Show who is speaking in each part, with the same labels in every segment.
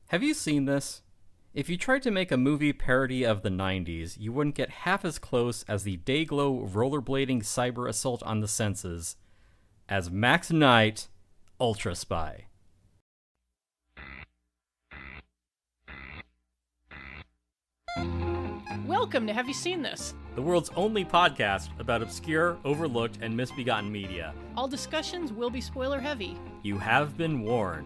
Speaker 1: Have you seen this? If you tried to make a movie parody of the 90s, you wouldn't get half as close as the Dayglow rollerblading cyber assault on the senses as Max Knight, Ultra Spy.
Speaker 2: Welcome to Have You Seen This?
Speaker 1: The world's only podcast about obscure, overlooked, and misbegotten media.
Speaker 2: All discussions will be spoiler heavy.
Speaker 1: You have been warned.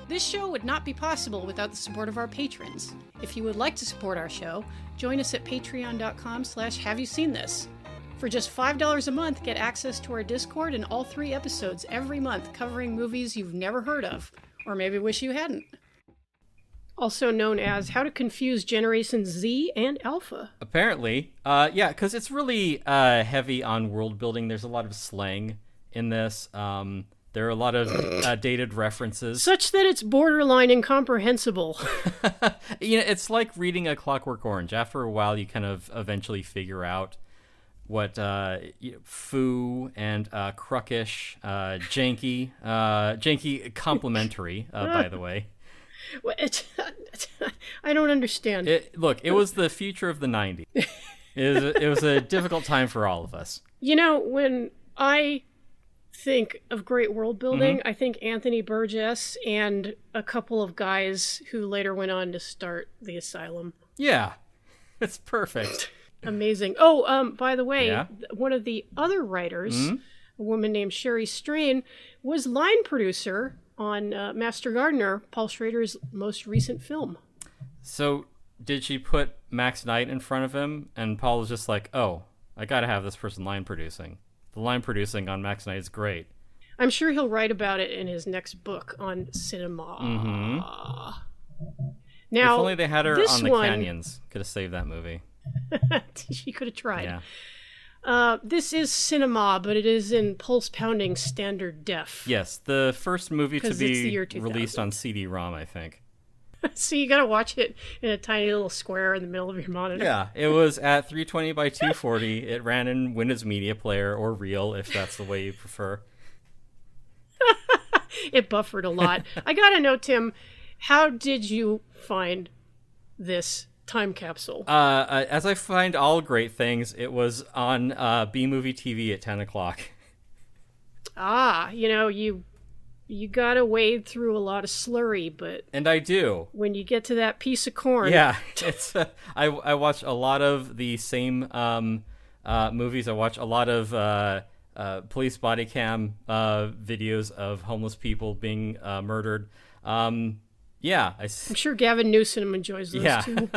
Speaker 2: This show would not be possible without the support of our patrons. If you would like to support our show, join us at patreon.com/haveyouseenthis. For just $5 a month, get access to our Discord and all 3 episodes every month covering movies you've never heard of, or maybe wish you hadn't. Also known as How to Confuse Generation Z and Alpha.
Speaker 1: Apparently. Yeah, because it's really heavy on world building. There's a lot of slang in this. There are a lot of dated references.
Speaker 2: Such that it's borderline incomprehensible.
Speaker 1: It's like reading A Clockwork Orange. After a while, you kind of eventually figure out what foo and cruckish, janky complimentary, by the way.
Speaker 2: I don't understand.
Speaker 1: Look, it was the future of the 90s. It was a difficult time for all of us.
Speaker 2: You know, when I think of great world building, I think Anthony Burgess and a couple of guys who later went on to start the Asylum.
Speaker 1: Yeah, it's perfect.
Speaker 2: Amazing. Oh, by the way,
Speaker 1: Yeah?
Speaker 2: one of the other writers, a woman named Sherry Strain, was line producer on Master Gardener, Paul Schrader's most recent film.
Speaker 1: So did she put Max Knight in front of him, and Paul was just like, oh, I gotta have this person line producing. The line producing on Max Knight is great.
Speaker 2: I'm sure he'll write about it in his next book on cinema. Now,
Speaker 1: if only they had her on the
Speaker 2: one,
Speaker 1: Canyons. Could have saved that movie.
Speaker 2: She could have tried.
Speaker 1: Yeah.
Speaker 2: This is cinema, but it is in pulse-pounding standard def.
Speaker 1: Yes, the first movie to
Speaker 2: 'Cause it's the
Speaker 1: be
Speaker 2: year 2000.
Speaker 1: released on CD-ROM, I think.
Speaker 2: So you gotta watch it in a tiny little square in the middle of your monitor.
Speaker 1: Yeah, it was at 320 by 240. It ran in Windows Media Player or Real, if that's the way you prefer.
Speaker 2: It buffered a lot. I gotta know, Tim, how did you find this time capsule?
Speaker 1: As I find all great things, it was on B-Movie TV at 10 o'clock.
Speaker 2: You gotta wade through a lot of slurry, but...
Speaker 1: And I do.
Speaker 2: When you get to that piece of corn...
Speaker 1: Yeah, it's. I watch a lot of the same movies. I watch a lot of police body cam videos of homeless people being murdered. Yeah,
Speaker 2: I'm sure Gavin Newsom enjoys those too.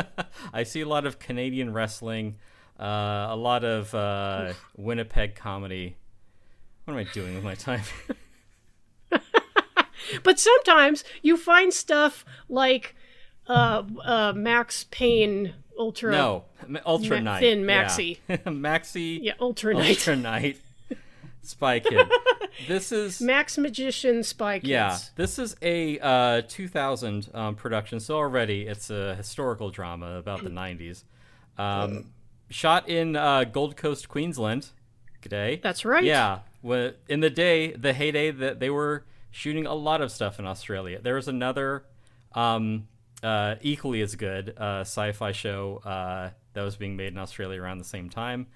Speaker 1: I see a lot of Canadian wrestling, a lot of Winnipeg comedy. What am I doing with my time?
Speaker 2: But sometimes you find stuff like Max Payne Ultra
Speaker 1: Night.
Speaker 2: Thin Maxi.
Speaker 1: Yeah. Maxi.
Speaker 2: Yeah, Ultra
Speaker 1: Night. Spy Kid. This is
Speaker 2: Max Magician Spy Kids.
Speaker 1: Yeah, this is a 2000 production, so already it's a historical drama about the 90s. Shot in Gold Coast, Queensland. G'day.
Speaker 2: That's right.
Speaker 1: Yeah, in the heyday that they were shooting a lot of stuff in Australia. There was another equally as good sci-fi show that was being made in Australia around the same time.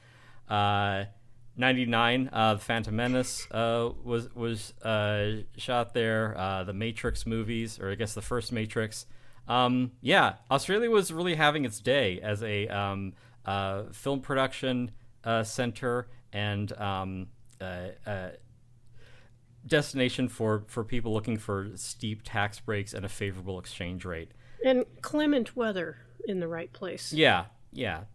Speaker 1: 99, The Phantom Menace was shot there. The Matrix movies, or I guess the first Matrix. Yeah, Australia was really having its day as a film production center and destination for people looking for steep tax breaks and a favorable exchange rate.
Speaker 2: And clement weather in the right place.
Speaker 1: Yeah.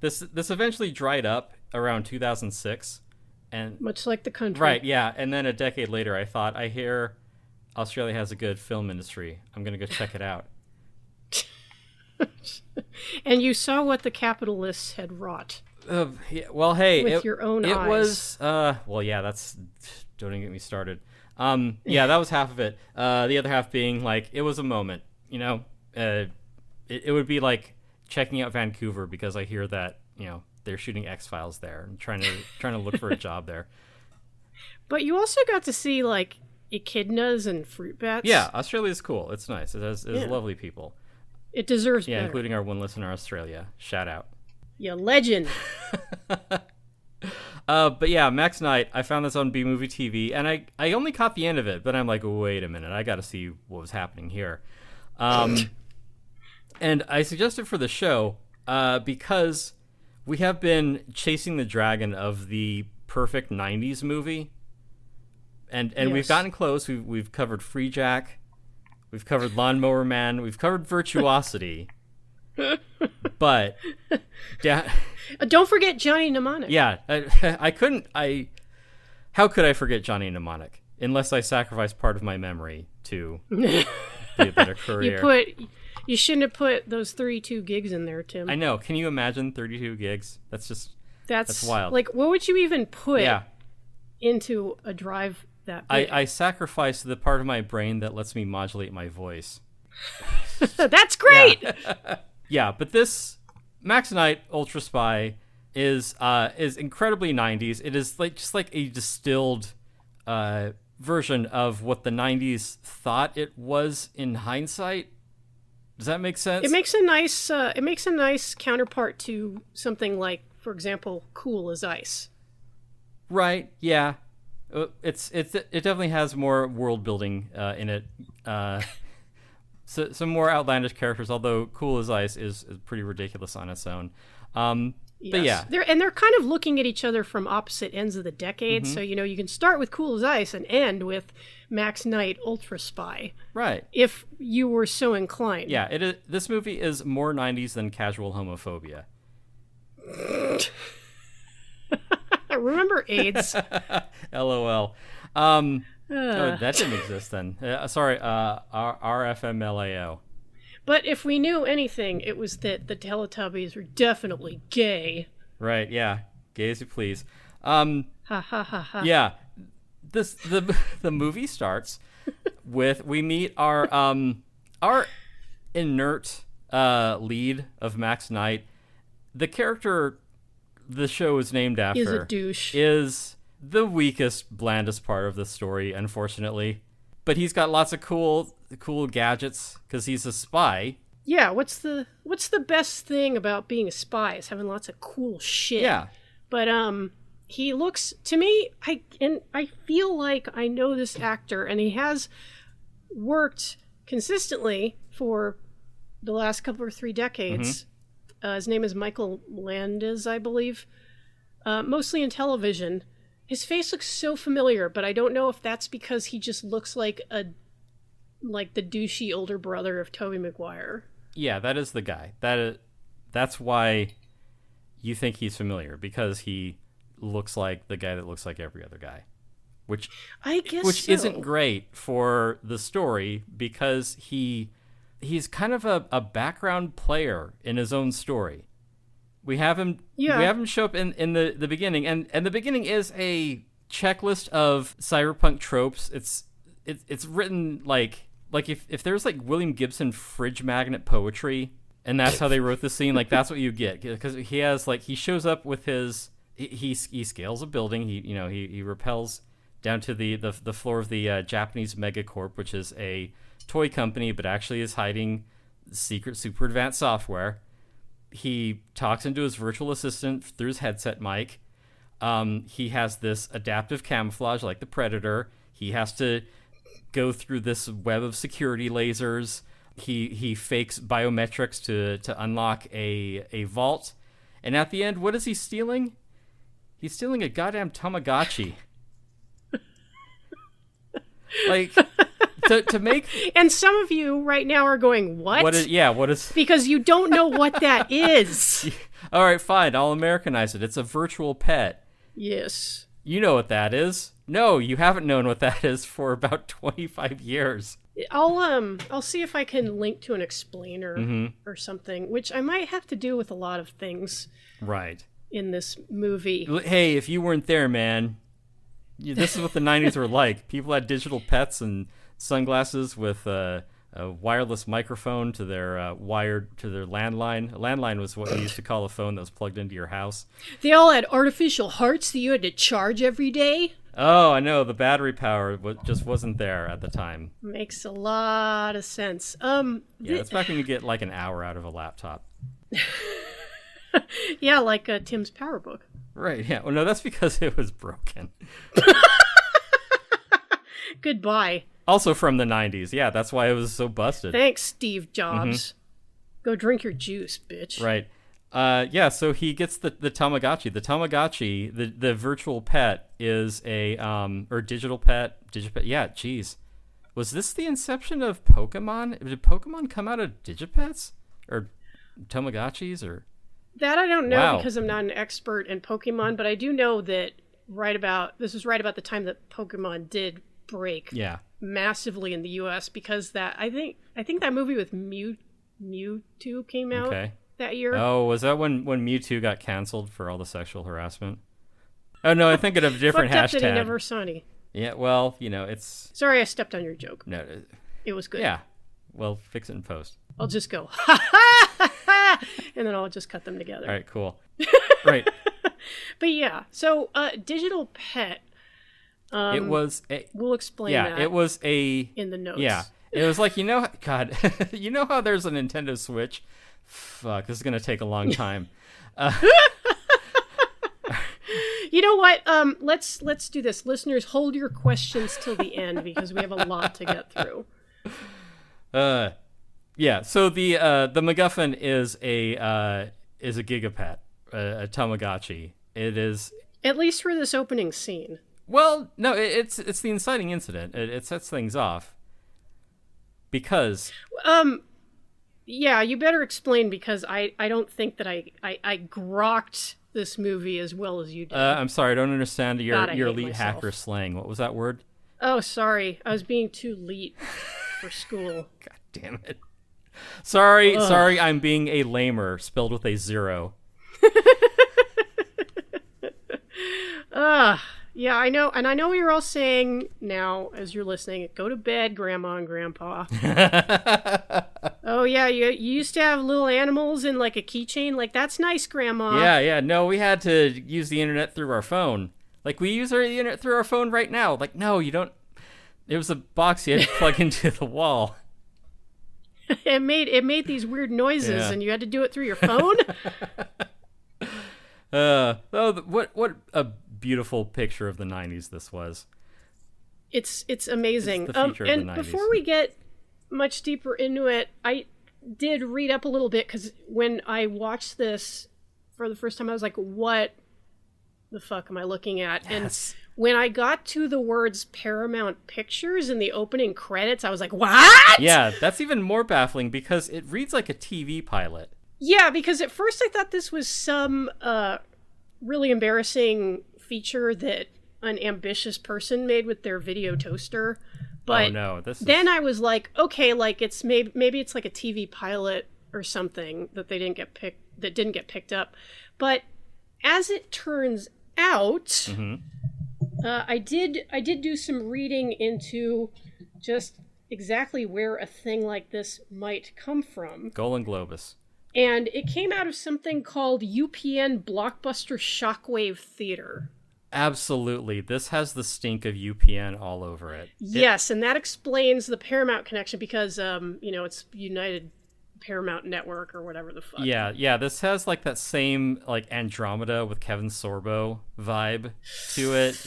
Speaker 1: This eventually dried up around 2006. And
Speaker 2: much like the country.
Speaker 1: Right, yeah. And then a decade later, I thought, I hear Australia has a good film industry. I'm going to go check it out.
Speaker 2: And you saw what the capitalists had wrought.
Speaker 1: Yeah, well, hey.
Speaker 2: With your own eyes.
Speaker 1: It was, well, yeah, that's, don't even get me started. Yeah, that was half of it. The other half being, like, it was a moment, it would be like checking out Vancouver because I hear that, they're shooting X-Files there and trying to look for a job there.
Speaker 2: But you also got to see, like, echidnas and fruit bats.
Speaker 1: Yeah, Australia's cool. It's nice. It has lovely people.
Speaker 2: It deserves
Speaker 1: Yeah,
Speaker 2: better.
Speaker 1: including our one listener, Australia. Shout out.
Speaker 2: You legend.
Speaker 1: But yeah, Max Knight, I found this on B Movie TV, and I only caught the end of it, but I'm like, wait a minute, I got to see what was happening here. And I suggested for the show because we have been chasing the dragon of the perfect 90s movie, and we've gotten close. We've covered Free Jack, we've covered Lawnmower Man, we've covered Virtuosity. But
Speaker 2: don't forget Johnny Mnemonic.
Speaker 1: Yeah, I couldn't. How could I forget Johnny Mnemonic unless I sacrificed part of my memory to be a better career?
Speaker 2: You shouldn't have put those 32 gigs in there, Tim.
Speaker 1: I know. Can you imagine 32 gigs? That's wild.
Speaker 2: Like, what would you even put into a drive that big?
Speaker 1: I sacrificed the part of my brain that lets me modulate my voice.
Speaker 2: That's great.
Speaker 1: Yeah, but this Max Knight Ultra Spy is incredibly 90s. It is just like a distilled version of what the 90s thought it was in hindsight. Does that make sense?
Speaker 2: It makes a nice counterpart to something like, for example, Cool as Ice.
Speaker 1: Right. Yeah. It definitely has more world building in it. So, some more outlandish characters, although Cool as Ice is pretty ridiculous on its own.
Speaker 2: Yes.
Speaker 1: But yeah.
Speaker 2: They're kind of looking at each other from opposite ends of the decade. So, you can start with Cool as Ice and end with Max Knight Ultra Spy.
Speaker 1: Right.
Speaker 2: If you were so inclined.
Speaker 1: Yeah, this movie is more 90s than casual homophobia.
Speaker 2: Remember AIDS?
Speaker 1: LOL. Oh, that didn't exist then. Sorry, RFMLAO.
Speaker 2: But if we knew anything, it was that the Teletubbies were definitely gay.
Speaker 1: Right, yeah. Gay as you please.
Speaker 2: Ha ha ha ha.
Speaker 1: Yeah. The movie starts with we meet our inert lead of Max Knight. The character the show is named after
Speaker 2: is a douche.
Speaker 1: Is the weakest, blandest part of the story, unfortunately. But he's got lots of cool gadgets because he's a spy.
Speaker 2: Yeah, what's the best thing about being a spy is having lots of cool shit.
Speaker 1: Yeah.
Speaker 2: But he looks to me, I feel like I know this actor, and he has worked consistently for the last couple or 3 decades. His name is Michael Landis, I believe. Mostly in television. His face looks so familiar, but I don't know if that's because he just looks like the douchey older brother of Tobey Maguire.
Speaker 1: Yeah, that is the guy. That's why you think he's familiar, because he looks like the guy that looks like every other guy. Which isn't great for the story, because he's kind of a background player in his own story. We have him show up in the beginning, and the beginning is a checklist of cyberpunk tropes. It's written like if there's like William Gibson fridge magnet poetry, and that's how they wrote the scene. Like, that's what you get, because he has he shows up with his he scales a building. He rappels down to the floor of the Japanese Megacorp, which is a toy company, but actually is hiding secret super advanced software. He talks into his virtual assistant through his headset mic. He has this adaptive camouflage like the Predator. He has to go through this web of security lasers. He fakes biometrics to unlock a vault. And at the end, what is he stealing? He's stealing a goddamn Tamagotchi. To make,
Speaker 2: and some of you right now are going, what?
Speaker 1: What is?
Speaker 2: Because you don't know what that is.
Speaker 1: All right, fine. I'll Americanize it. It's a virtual pet.
Speaker 2: Yes.
Speaker 1: You know what that is. No, you haven't known what that is for about 25 years.
Speaker 2: I'll see if I can link to an explainer or something, which I might have to do with a lot of things.
Speaker 1: Right.
Speaker 2: In this movie.
Speaker 1: Hey, if you weren't there, man, this is what the 90s were like. People had digital pets and sunglasses with a wireless microphone to their landline. A landline was what we used to call a phone that was plugged into your house.
Speaker 2: They all had artificial hearts that you had to charge every day.
Speaker 1: Oh, I know. The battery power just wasn't there at the time.
Speaker 2: Makes a lot of sense.
Speaker 1: Yeah, that's back when you get like an hour out of a laptop.
Speaker 2: Yeah, like Tim's PowerBook.
Speaker 1: Right, yeah. Well, no, that's because it was broken.
Speaker 2: Goodbye.
Speaker 1: Also from the 90s. Yeah, that's why it was so busted.
Speaker 2: Thanks, Steve Jobs. Go drink your juice, bitch.
Speaker 1: Right. Yeah, so he gets the Tamagotchi. The Tamagotchi, the virtual pet, is a or digital pet. Yeah, geez. Was this the inception of Pokemon? Did Pokemon come out of Digipets or Tamagotchis or?
Speaker 2: That I don't know
Speaker 1: Wow.
Speaker 2: because I'm not an expert in Pokemon, but I do know that this was right about the time that Pokemon did break massively in the U.S. because I think that movie with Mewtwo came out that year.
Speaker 1: Oh, was that when Mewtwo got canceled for all the sexual harassment? Oh no, I think of a different
Speaker 2: Fucked up
Speaker 1: hashtag.
Speaker 2: that he never saw any.
Speaker 1: Yeah, well, it's.
Speaker 2: Sorry, I stepped on your joke.
Speaker 1: No,
Speaker 2: it was good.
Speaker 1: Yeah, well, fix it in post.
Speaker 2: I'll just go ha ha ha ha, and then I'll just cut them together.
Speaker 1: All right, cool. Right.
Speaker 2: But yeah, so digital pet.
Speaker 1: It was.
Speaker 2: We'll explain.
Speaker 1: Yeah,
Speaker 2: that
Speaker 1: it was
Speaker 2: in the notes.
Speaker 1: Yeah, it was like God, you know how there's a Nintendo Switch. Fuck, this is gonna take a long time.
Speaker 2: You know what? Let's do this. Listeners, hold your questions till the end because we have a lot to get through.
Speaker 1: Yeah. So the MacGuffin is a Gigapet, a Tamagotchi. It is
Speaker 2: at least for this opening scene.
Speaker 1: Well, no, it's the inciting incident. It sets things off because.
Speaker 2: Yeah, you better explain because I don't think that I grokked this movie as well as you did.
Speaker 1: I'm sorry, I don't understand your elite
Speaker 2: myself.
Speaker 1: hacker slang. What was that word?
Speaker 2: Oh, sorry. I was being too elite for school.
Speaker 1: God damn it. Sorry, I'm being a lamer, spelled with a 0.
Speaker 2: Yeah, I know. And I know you're all saying now, as you're listening, go to bed, Grandma and Grandpa. Oh, yeah, you used to have little animals in like a keychain. Like, that's nice, Grandma.
Speaker 1: Yeah. No, we had to use the internet through our phone. Like, we use the internet through our phone right now. Like, no, you don't. It was a box you had to plug into the wall.
Speaker 2: It made these weird noises, and you had to do it through your phone?
Speaker 1: What a beautiful picture of the 90s this was.
Speaker 2: It's amazing.
Speaker 1: It's the future of the 90s.
Speaker 2: Before we get much deeper into it, I did read up a little bit because when I watched this for the first time, I was like, what the fuck am I looking at?
Speaker 1: Yes.
Speaker 2: And when I got to the words Paramount Pictures in the opening credits, I was like, what?
Speaker 1: Yeah, that's even more baffling because it reads like a TV pilot.
Speaker 2: Yeah, because at first I thought this was some really embarrassing feature that an ambitious person made with their video toaster. But then I was like, okay, like it's maybe it's like a TV pilot or something that didn't get picked up. But as it turns out, I did do some reading into just exactly where a thing like this might come from.
Speaker 1: Golan Globus.
Speaker 2: And it came out of something called UPN Blockbuster Shockwave Theater.
Speaker 1: Absolutely. This has the stink of UPN all over it.
Speaker 2: Yes, and that explains the Paramount connection because, it's United Paramount Network or whatever the fuck.
Speaker 1: Yeah. This has like that same like Andromeda with Kevin Sorbo vibe to it.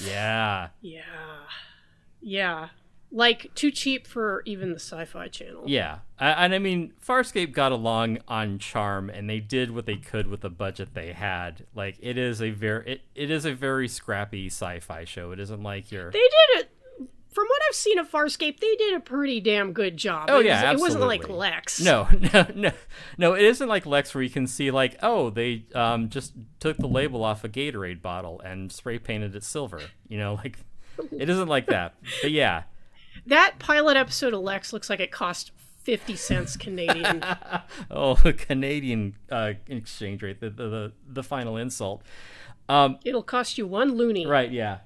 Speaker 1: Yeah. Like too cheap for even the Sci-Fi Channel. Yeah. And I mean, Farscape got along on charm, and they did what they could with the budget they had. Like it is a very scrappy sci-fi show. It isn't like
Speaker 2: They did it. From what I've seen of Farscape, they did a pretty damn good job.
Speaker 1: Oh, yeah, absolutely.
Speaker 2: It wasn't like Lex.
Speaker 1: No. It isn't like Lex where you can see like, oh, they just took the label off a Gatorade bottle and spray painted it silver. Like it isn't like that. But yeah.
Speaker 2: That pilot episode of Lex looks like it cost 50 cents Canadian.
Speaker 1: Oh, Canadian exchange rate, the final insult.
Speaker 2: It'll cost you 1 loony.
Speaker 1: Right, yeah.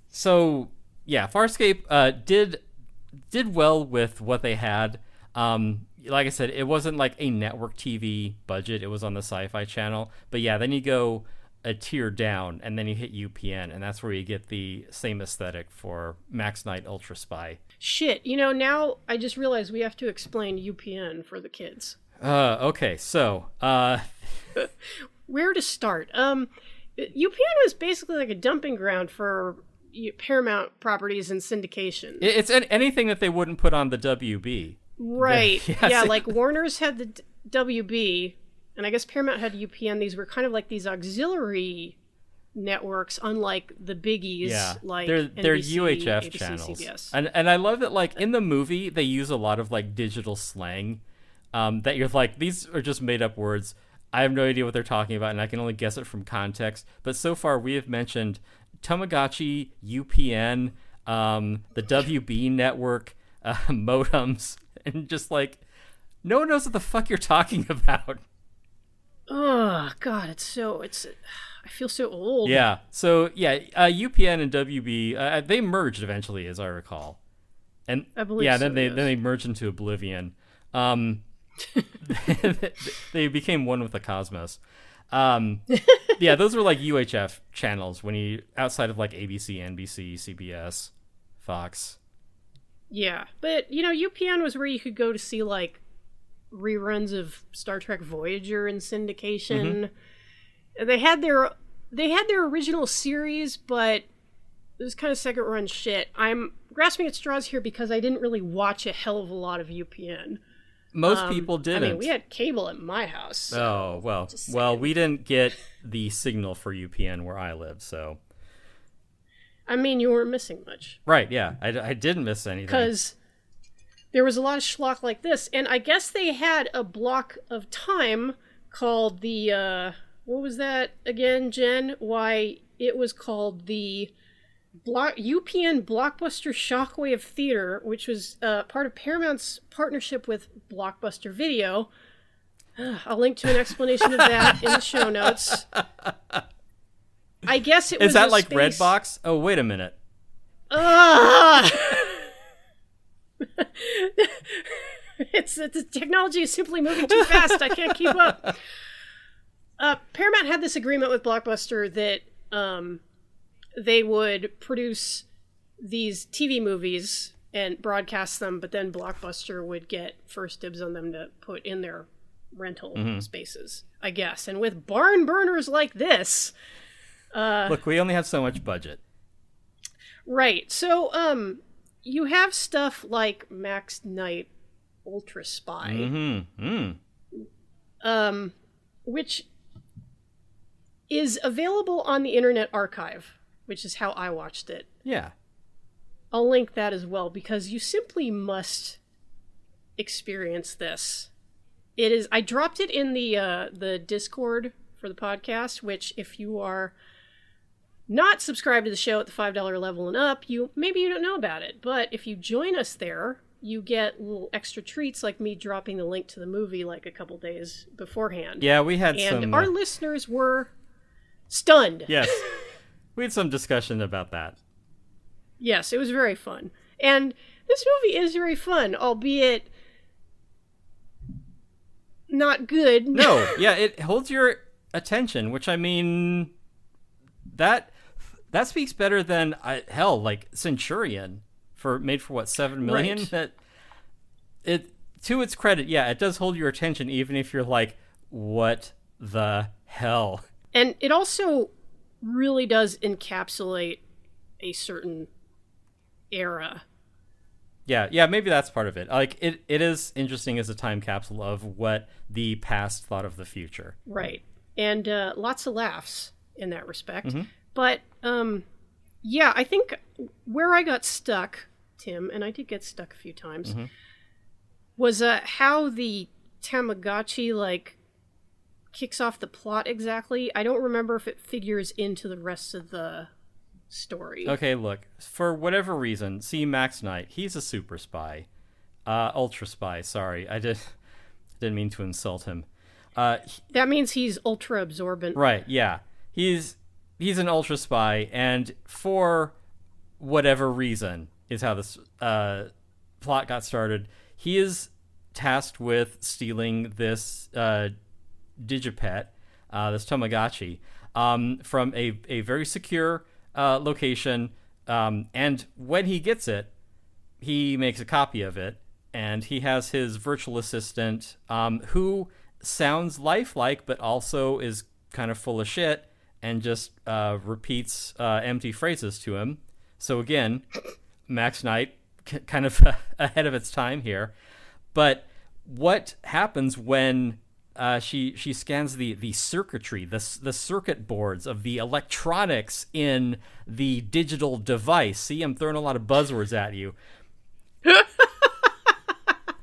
Speaker 1: So yeah, Farscape did well with what they had. Like I said, it wasn't like a network TV budget. It was on the Sci-Fi Channel. But yeah, then you go a tier down, and then you hit UPN, and that's where you get the same aesthetic for Max Knight Ultra Spy.
Speaker 2: Shit, now I just realized we have to explain UPN for the kids.
Speaker 1: Okay, so
Speaker 2: where to start? UPN was basically like a dumping ground for Paramount properties and syndication.
Speaker 1: It's anything that they wouldn't put on the WB.
Speaker 2: Right. Yeah, like Warner's had the WB, and I guess Paramount had UPN. These were kind of like these auxiliary networks, unlike the biggies, like
Speaker 1: they're
Speaker 2: NBC,
Speaker 1: UHF
Speaker 2: ABC,
Speaker 1: channels.
Speaker 2: CBS.
Speaker 1: And I love that, like, in the movie they use a lot of like digital slang that you're like, these are just made up words. I have no idea what they're talking about, and I can only guess it from context. But so far we have mentioned Tamagotchi, UPN, the WB network, modems, and just like no one knows what the fuck you're talking about.
Speaker 2: Oh God, I feel so old.
Speaker 1: Yeah. So yeah, UPN and WB they merged eventually, as I recall, and
Speaker 2: I believe
Speaker 1: then they merged into oblivion. They became one with the cosmos. Yeah, those were like UHF channels when you outside of like ABC, NBC, CBS, Fox.
Speaker 2: Yeah, but UPN was where you could go to see like reruns of Star Trek Voyager in syndication. Mm-hmm. They had their original series, but it was kind of second run shit. I'm grasping at straws here because I didn't really watch a hell of a lot of UPN.
Speaker 1: Most people didn't.
Speaker 2: I mean, we had cable at my house. So
Speaker 1: well, we didn't get the signal for UPN where I live, so.
Speaker 2: I mean, you weren't missing much.
Speaker 1: Right, yeah. I didn't miss anything.
Speaker 2: Because there was a lot of schlock like this, and I guess they had a block of time called the, what was that again, Jen? Why, it was called the UPN Blockbuster Shockwave Theater, which was part of Paramount's partnership with Blockbuster Video. I'll link to an explanation of that in the show notes. I guess it was.
Speaker 1: Is that like space... Redbox? Oh, wait a minute.
Speaker 2: The technology is simply moving too fast. I can't keep up. Paramount had this agreement with Blockbuster that they would produce these TV movies and broadcast them, but then Blockbuster would get first dibs on them to put in their rental spaces, I guess. And with barn burners like this...
Speaker 1: Look, we only have so much budget.
Speaker 2: Right. So, you have stuff like Max Knight Ultra Spy, which is available on the Internet Archive, which is how I watched it.
Speaker 1: Yeah.
Speaker 2: I'll link that as well, because you simply must experience this. It is. I dropped it in the Discord for the podcast, which if you are not subscribed to the show at the $5 level and up, maybe you don't know about it. But if you join us there, you get little extra treats like me dropping the link to the movie like a couple days beforehand.
Speaker 1: Yeah, we had
Speaker 2: and our listeners were stunned.
Speaker 1: Yes. We had some discussion about that.
Speaker 2: Yes, it was very fun. And this movie is very fun, albeit not good.
Speaker 1: No, yeah, it holds your attention, which, I mean, that speaks better than, like Centurion, made for what, $7 million?
Speaker 2: Right.
Speaker 1: That it, to its credit, yeah, it does hold your attention, even if you're like, what the hell?
Speaker 2: And it also really does encapsulate a certain era.
Speaker 1: Yeah, maybe that's part of it. Like, it is interesting as a time capsule of what the past thought of the future.
Speaker 2: Right. And lots of laughs in that respect. Mm-hmm. But, yeah, I think where I got stuck, Tim, and I did get stuck a few times, was how the Tamagotchi, like, kicks off the plot exactly. I don't remember if it figures into the rest of the story.
Speaker 1: Okay, look, for whatever reason, see Max Knight, he's a super spy. Ultra spy, sorry. I didn't mean to insult him.
Speaker 2: That means he's ultra absorbent.
Speaker 1: Right, yeah. He's an ultra spy, and for whatever reason is how this plot got started. He is tasked with stealing this Digipet, this Tamagotchi. from a very secure location. And when he gets it, he makes a copy of it. And he has his virtual assistant, who sounds lifelike, but also is kind of full of shit and just repeats empty phrases to him. So again, Max Knight, kind of ahead of its time here. But what happens when she scans the circuitry, the circuit boards of the electronics in the digital device? See, I'm throwing a lot of buzzwords at you.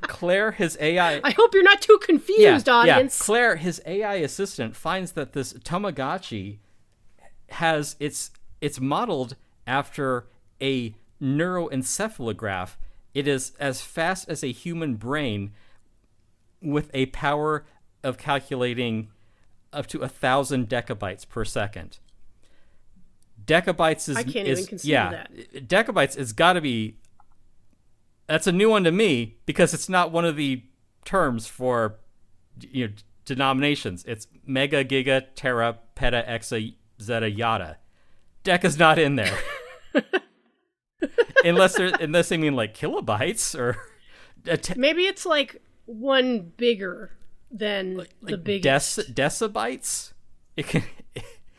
Speaker 1: Claire, his AI...
Speaker 2: I hope you're not too confused, audience.
Speaker 1: Yeah. Claire, his AI assistant, finds that this Tamagotchi has... It's modeled after a neuroencephalograph. It is as fast as a human brain with a power of calculating up to 1,000 decabytes per second. Decabytes is...
Speaker 2: I can't even conceive that.
Speaker 1: Decabytes has got to be... That's a new one to me because it's not one of the terms for denominations. It's mega, giga, tera, peta, exa, zeta, yada. Deca's not in there. unless they mean like kilobytes or...
Speaker 2: Maybe it's like one bigger than the biggest.
Speaker 1: Decibytes? It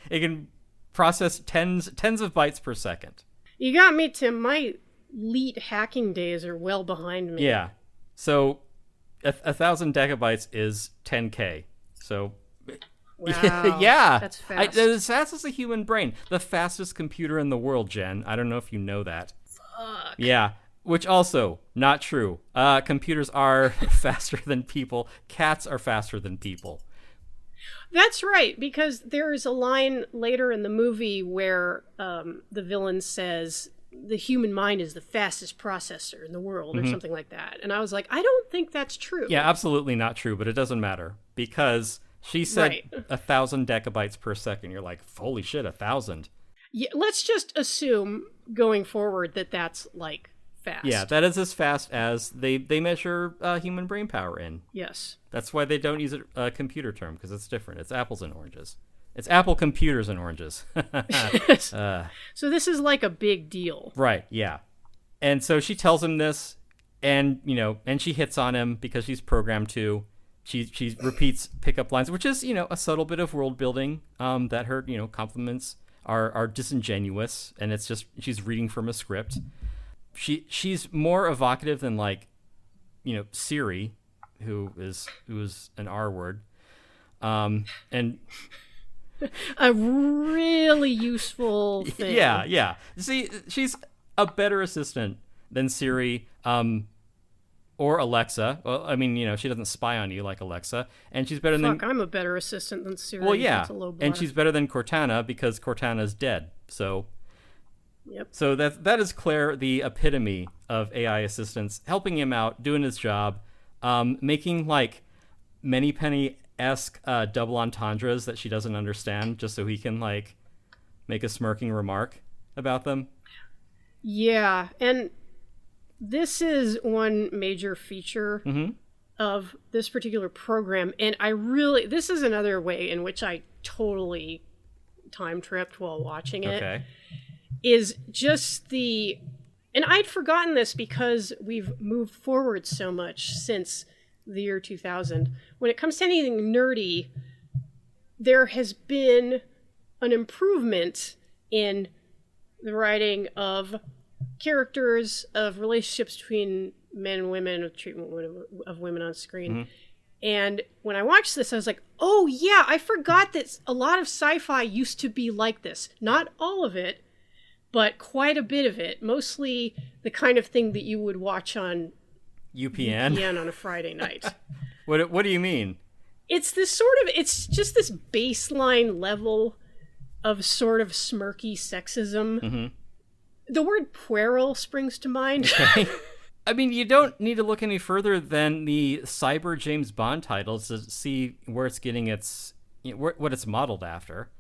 Speaker 1: can process tens of bytes per second.
Speaker 2: You got me, Tim. My elite hacking days are well behind me.
Speaker 1: Yeah. So 1,000 decabytes is 10K. So
Speaker 2: wow.
Speaker 1: Yeah.
Speaker 2: That's fast.
Speaker 1: As fast as a human brain. The fastest computer in the world, Jen. I don't know if you know that.
Speaker 2: Fuck.
Speaker 1: Yeah. Which also, not true. Computers are faster than people. Cats are faster than people.
Speaker 2: That's right, because there is a line later in the movie where the villain says the human mind is the fastest processor in the world, or something like that. And I was like, I don't think that's true.
Speaker 1: Yeah, absolutely not true, but it doesn't matter. Because she said 1,000 decabytes per second. You're like, holy shit, 1,000.
Speaker 2: Yeah, let's just assume going forward that that's like fast.
Speaker 1: Yeah, that is as fast as they measure human brain power in.
Speaker 2: Yes.
Speaker 1: That's why they don't use a computer term, because it's different. It's apples and oranges. It's Apple computers and oranges.
Speaker 2: So this is like a big deal.
Speaker 1: Right, yeah. And so she tells him this, and she hits on him because she's programmed to. She repeats pickup lines, which is, a subtle bit of world building, that her, compliments are disingenuous, and it's just she's reading from a script. She's more evocative than Siri, who is an R word. And
Speaker 2: a really useful thing.
Speaker 1: Yeah. See, she's a better assistant than Siri, or Alexa. Well, I mean, she doesn't spy on you like Alexa, and she's better than...
Speaker 2: I'm a better assistant than Siri.
Speaker 1: Well, yeah,
Speaker 2: That's a low bar.
Speaker 1: And she's better than Cortana because Cortana's dead. So,
Speaker 2: yep. So
Speaker 1: that is Claire, the epitome of AI assistants, helping him out, doing his job, making Many Penny-esque double entendres that she doesn't understand, just so he can make a smirking remark about them.
Speaker 2: Yeah, and this is one major feature of this particular program, and this is another way in which I totally time tripped while watching it.
Speaker 1: Okay.
Speaker 2: Is just and I'd forgotten this because we've moved forward so much since the year 2000. When it comes to anything nerdy, there has been an improvement in the writing of characters, of relationships between men and women, of treatment of women on screen. And when I watched this, I was like, oh yeah, I forgot that a lot of sci-fi used to be like this. Not all of it, but quite a bit of it. Mostly the kind of thing that you would watch on UPN on a Friday night.
Speaker 1: What do you mean?
Speaker 2: It's just this baseline level of sort of smirky sexism. The word puerile springs to mind.
Speaker 1: Okay. I mean, you don't need to look any further than the cyber James Bond titles to see where it's getting what it's modeled after.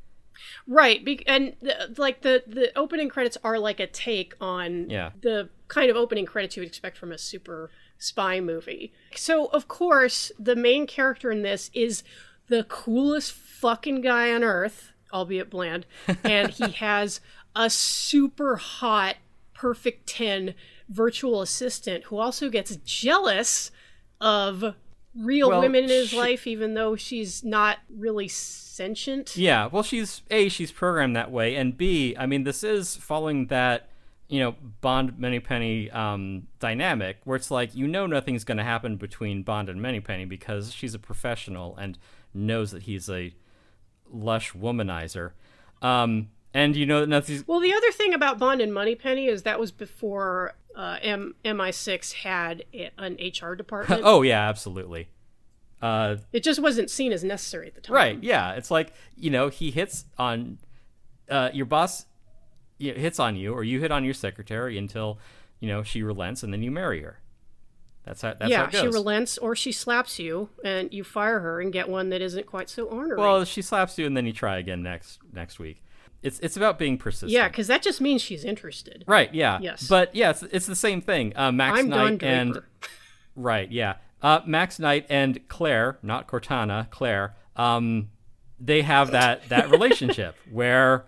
Speaker 2: Right, and the opening credits are like a take on the kind of opening credits you would expect from a super spy movie. So, of course, the main character in this is the coolest fucking guy on Earth, albeit bland. And he has a super hot, perfect 10 virtual assistant who also gets jealous of real women in his life, even though she's not really sentient.
Speaker 1: Yeah, well, she's programmed that way, and B, I mean, this is following that, Bond Moneypenny dynamic, where it's like, nothing's going to happen between Bond and Moneypenny because she's a professional and knows that he's a lush womanizer. And that nothing's...
Speaker 2: Well, the other thing about Bond and Moneypenny is that was before MI6 had an HR department.
Speaker 1: Oh, yeah, absolutely.
Speaker 2: It just wasn't seen as necessary at the time.
Speaker 1: Right, yeah. It's like, he hits on... your boss hits on you, or you hit on your secretary until, she relents, and then you marry her. That's how it goes.
Speaker 2: She relents, or she slaps you, and you fire her and get one that isn't quite so ornery.
Speaker 1: Well, she slaps you, and then you try again next week. It's about being persistent.
Speaker 2: Yeah, because that just means she's interested.
Speaker 1: Right, yeah.
Speaker 2: Yes.
Speaker 1: But, yeah, it's the same thing. Max
Speaker 2: I'm
Speaker 1: Knight
Speaker 2: Don
Speaker 1: and...
Speaker 2: Draper.
Speaker 1: Right, yeah. Max Knight and Claire, not Cortana, Claire, they have that relationship where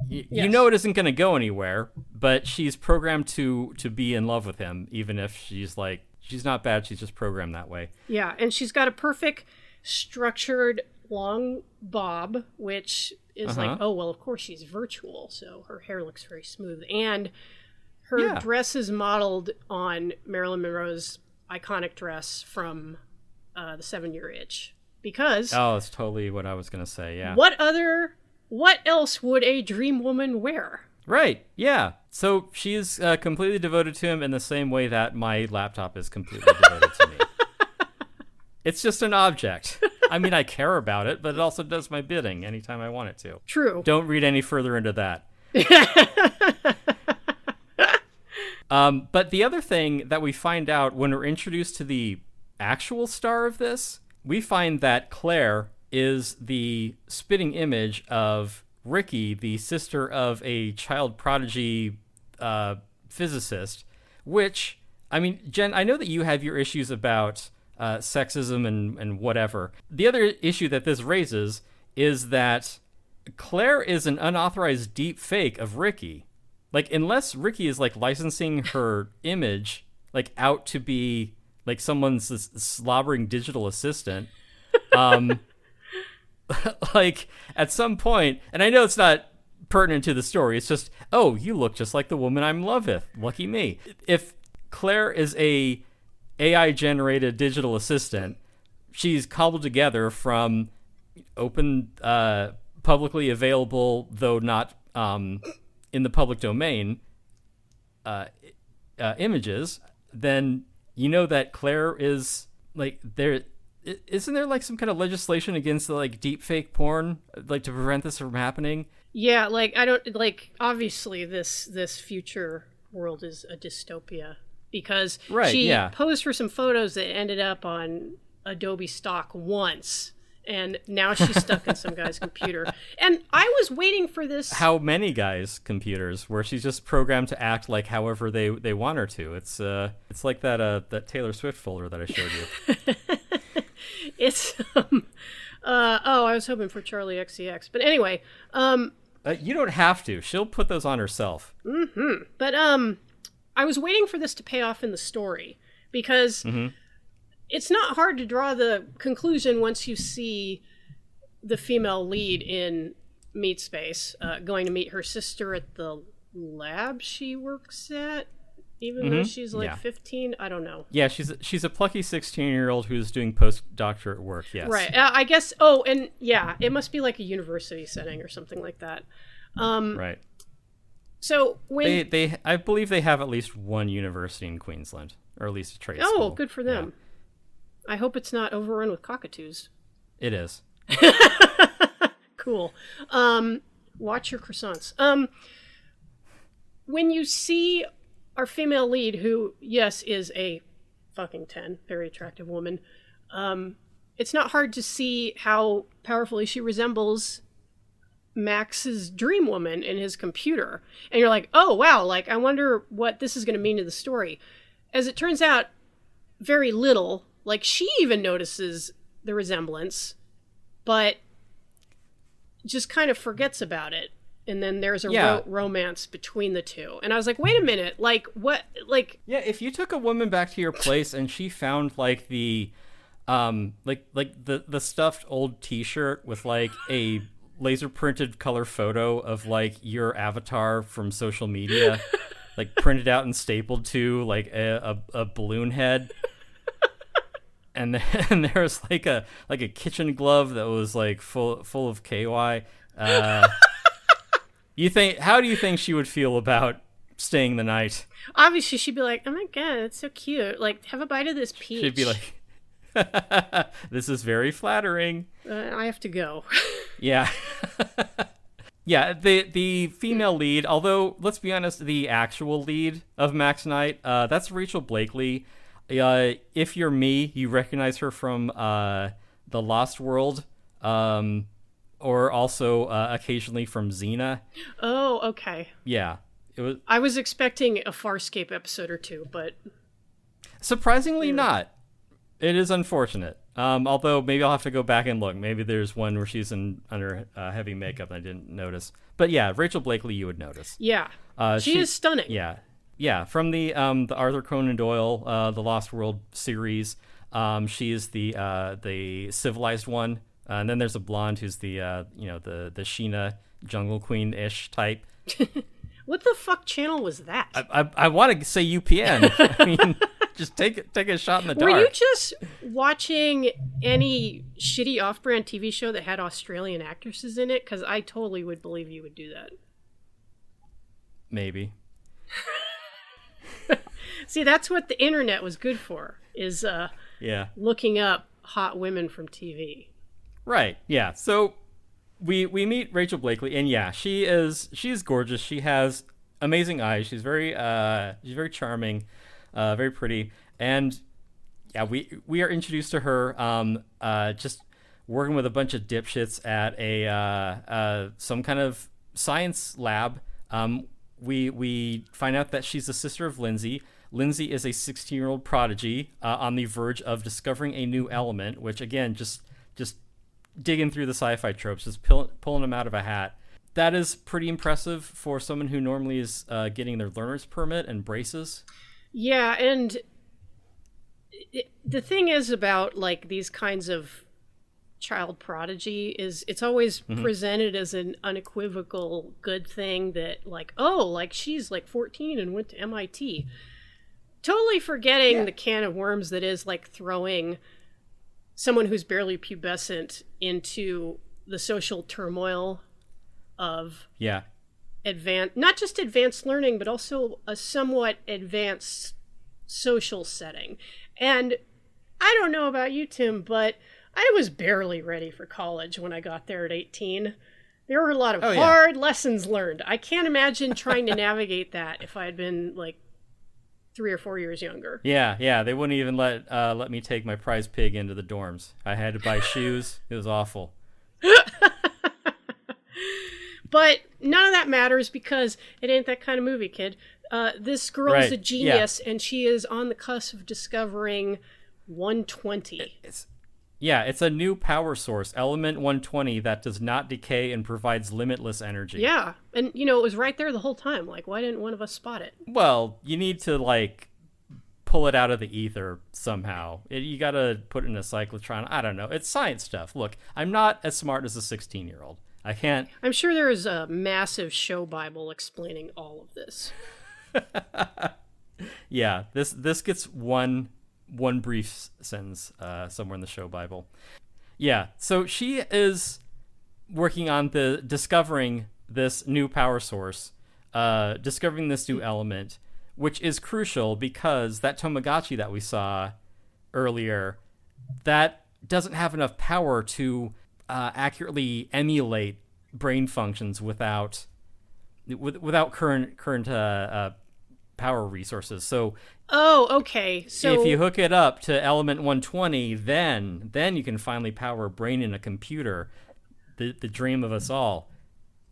Speaker 1: it isn't going to go anywhere, but she's programmed to be in love with him, even if she's not bad, she's just programmed that way.
Speaker 2: Yeah, and she's got a perfect structured long bob, which is like, oh, well, of course she's virtual, so her hair looks very smooth. And her dress is modeled on Marilyn Monroe's iconic dress from The 7-Year Itch. Because...
Speaker 1: Oh, that's totally what I was going to say, yeah.
Speaker 2: What else would a dream woman wear?
Speaker 1: Right, yeah. So she's completely devoted to him in the same way that my laptop is completely devoted to me. It's just an object. I mean, I care about it, but it also does my bidding anytime I want it to.
Speaker 2: True.
Speaker 1: Don't read any further into that. But the other thing that we find out when we're introduced to the actual star of this, we find that Claire is the spitting image of Ricky, the sister of a child prodigy physicist, which, I mean, Jen, I know that you have your issues about sexism and whatever. The other issue that this raises is that Claire is an unauthorized deep fake of Ricky. Like, unless Ricky is, licensing her image, out to be, someone's slobbering digital assistant, at some point, and I know it's not pertinent to the story, it's just, oh, you look just like the woman I'm in love with. Lucky me. If Claire is a AI-generated digital assistant, she's cobbled together from open, publicly available, though not in the public domain, images, then you know that Claire is, there... Isn't there some kind of legislation against the deep fake porn, to prevent this from happening?
Speaker 2: Yeah, I don't obviously this future world is a dystopia because she posed for some photos that ended up on Adobe stock once, and now she's stuck in some guy's computer. And I was waiting for this.
Speaker 1: How many guys' computers where she's just programmed to act however they want her to? It's like that Taylor Swift folder that I showed you.
Speaker 2: It's I was hoping for Charlie XCX, but anyway,
Speaker 1: you don't have to. She'll put those on herself.
Speaker 2: Mm-hmm. But I was waiting for this to pay off in the story because it's not hard to draw the conclusion once you see the female lead in Meat Space going to meet her sister at the lab she works at. Even though she's 15, I don't know. Yeah,
Speaker 1: she's a plucky 16-year-old who's doing postdoctorate work. Yes,
Speaker 2: right. I guess. Oh, and yeah, it must be a university setting or something like that.
Speaker 1: Right.
Speaker 2: So when
Speaker 1: they I believe they have at least one university in Queensland, or at least a trade school.
Speaker 2: Oh, good for them. Yeah. I hope it's not overrun with cockatoos.
Speaker 1: It is.
Speaker 2: Cool. Watch your croissants. When you see our female lead, who, yes, is a fucking 10, very attractive woman, it's not hard to see how powerfully she resembles Max's dream woman in his computer. And you're like, oh, wow, I wonder what this is going to mean to the story. As it turns out, very little. She even notices the resemblance, but just kind of forgets about it. And then there's a romance between the two. And I was like, wait a minute, like, what, like...
Speaker 1: Yeah, if you took a woman back to your place and she found, like, the, the stuffed old t-shirt with, like, a laser-printed color photo of, like, your avatar from social media, like, printed out and stapled to, like, a balloon head... And there's like a kitchen glove that was like full of KY. How do you think she would feel about staying the night?
Speaker 2: Obviously, she'd be like, "Oh my god, that's so cute! Like, have a bite of this peach."
Speaker 1: She'd be like, "This is very flattering."
Speaker 2: I have to go.
Speaker 1: Yeah, yeah. The female lead, although let's be honest, the actual lead of Max Knight, that's Rachel Blakely. If you're me, you recognize her from The Lost World, or also occasionally from Xena.
Speaker 2: Oh, okay.
Speaker 1: Yeah, it was.
Speaker 2: I was expecting a Farscape episode or two, but
Speaker 1: surprisingly not. It is unfortunate. Although maybe I'll have to go back and look. Maybe there's one where she's under heavy makeup and I didn't notice. But yeah, Rachel Blakely, you would notice.
Speaker 2: Yeah, she is stunning.
Speaker 1: Yeah. Yeah, from the Arthur Conan Doyle, The Lost World series. She is the civilized one, and then there's a blonde who's the Sheena Jungle Queen-ish type.
Speaker 2: What the fuck channel was that?
Speaker 1: I want to say UPN. I mean, just take a shot in the dark.
Speaker 2: Were you just watching any shitty off-brand TV show that had Australian actresses in it? Because I totally would believe you would do that.
Speaker 1: Maybe.
Speaker 2: See, that's what the internet was good for, is looking up hot women from TV. Right,
Speaker 1: yeah. So we meet Rachel Blakely, and yeah, she's gorgeous. She has amazing eyes. She's very charming, very pretty. And yeah, we are introduced to her just working with a bunch of dipshits at a some kind of science lab. We find out that she's the sister of Lindsay. Lindsay is a 16-year-old prodigy on the verge of discovering a new element, which again, just digging through the sci-fi tropes, just pulling them out of a hat. That is pretty impressive for someone who normally is getting their learner's permit and braces.
Speaker 2: Yeah, and the thing is about like these kinds of child prodigy is it's always presented as an unequivocal good thing that like, oh, like she's like 14 and went to MIT. Totally forgetting the can of worms that is like throwing someone who's barely pubescent into the social turmoil of not just advanced learning, but also a somewhat advanced social setting. And I don't know about you, Tim, but I was barely ready for college when I got there at 18. There were a lot of hard lessons learned. I can't imagine trying to navigate that if I had been like 3 or 4 years younger.
Speaker 1: Yeah. They wouldn't even let me take my prize pig into the dorms. I had to buy shoes. It was awful.
Speaker 2: But none of that matters because it ain't that kind of movie, kid. This girl is a genius, and she is on the cusp of discovering 120.
Speaker 1: It's a new power source, element 120, that does not decay and provides limitless energy.
Speaker 2: Yeah, and it was right there the whole time. Like, why didn't one of us spot it?
Speaker 1: Well, you need to like pull it out of the ether somehow. You got to put it in a cyclotron. I don't know. It's science stuff. Look, I'm not as smart as a 16-year-old. I can't.
Speaker 2: I'm sure there is a massive show Bible explaining all of this.
Speaker 1: Yeah, this gets one brief sentence somewhere in the show Bible. Yeah, so she is working on discovering this new power source, discovering this new element, which is crucial because that Tamagotchi that we saw earlier, that doesn't have enough power to accurately emulate brain functions without current power resources. So
Speaker 2: okay. So
Speaker 1: if you hook it up to element 120, then you can finally power a brain in a computer, the dream of us all.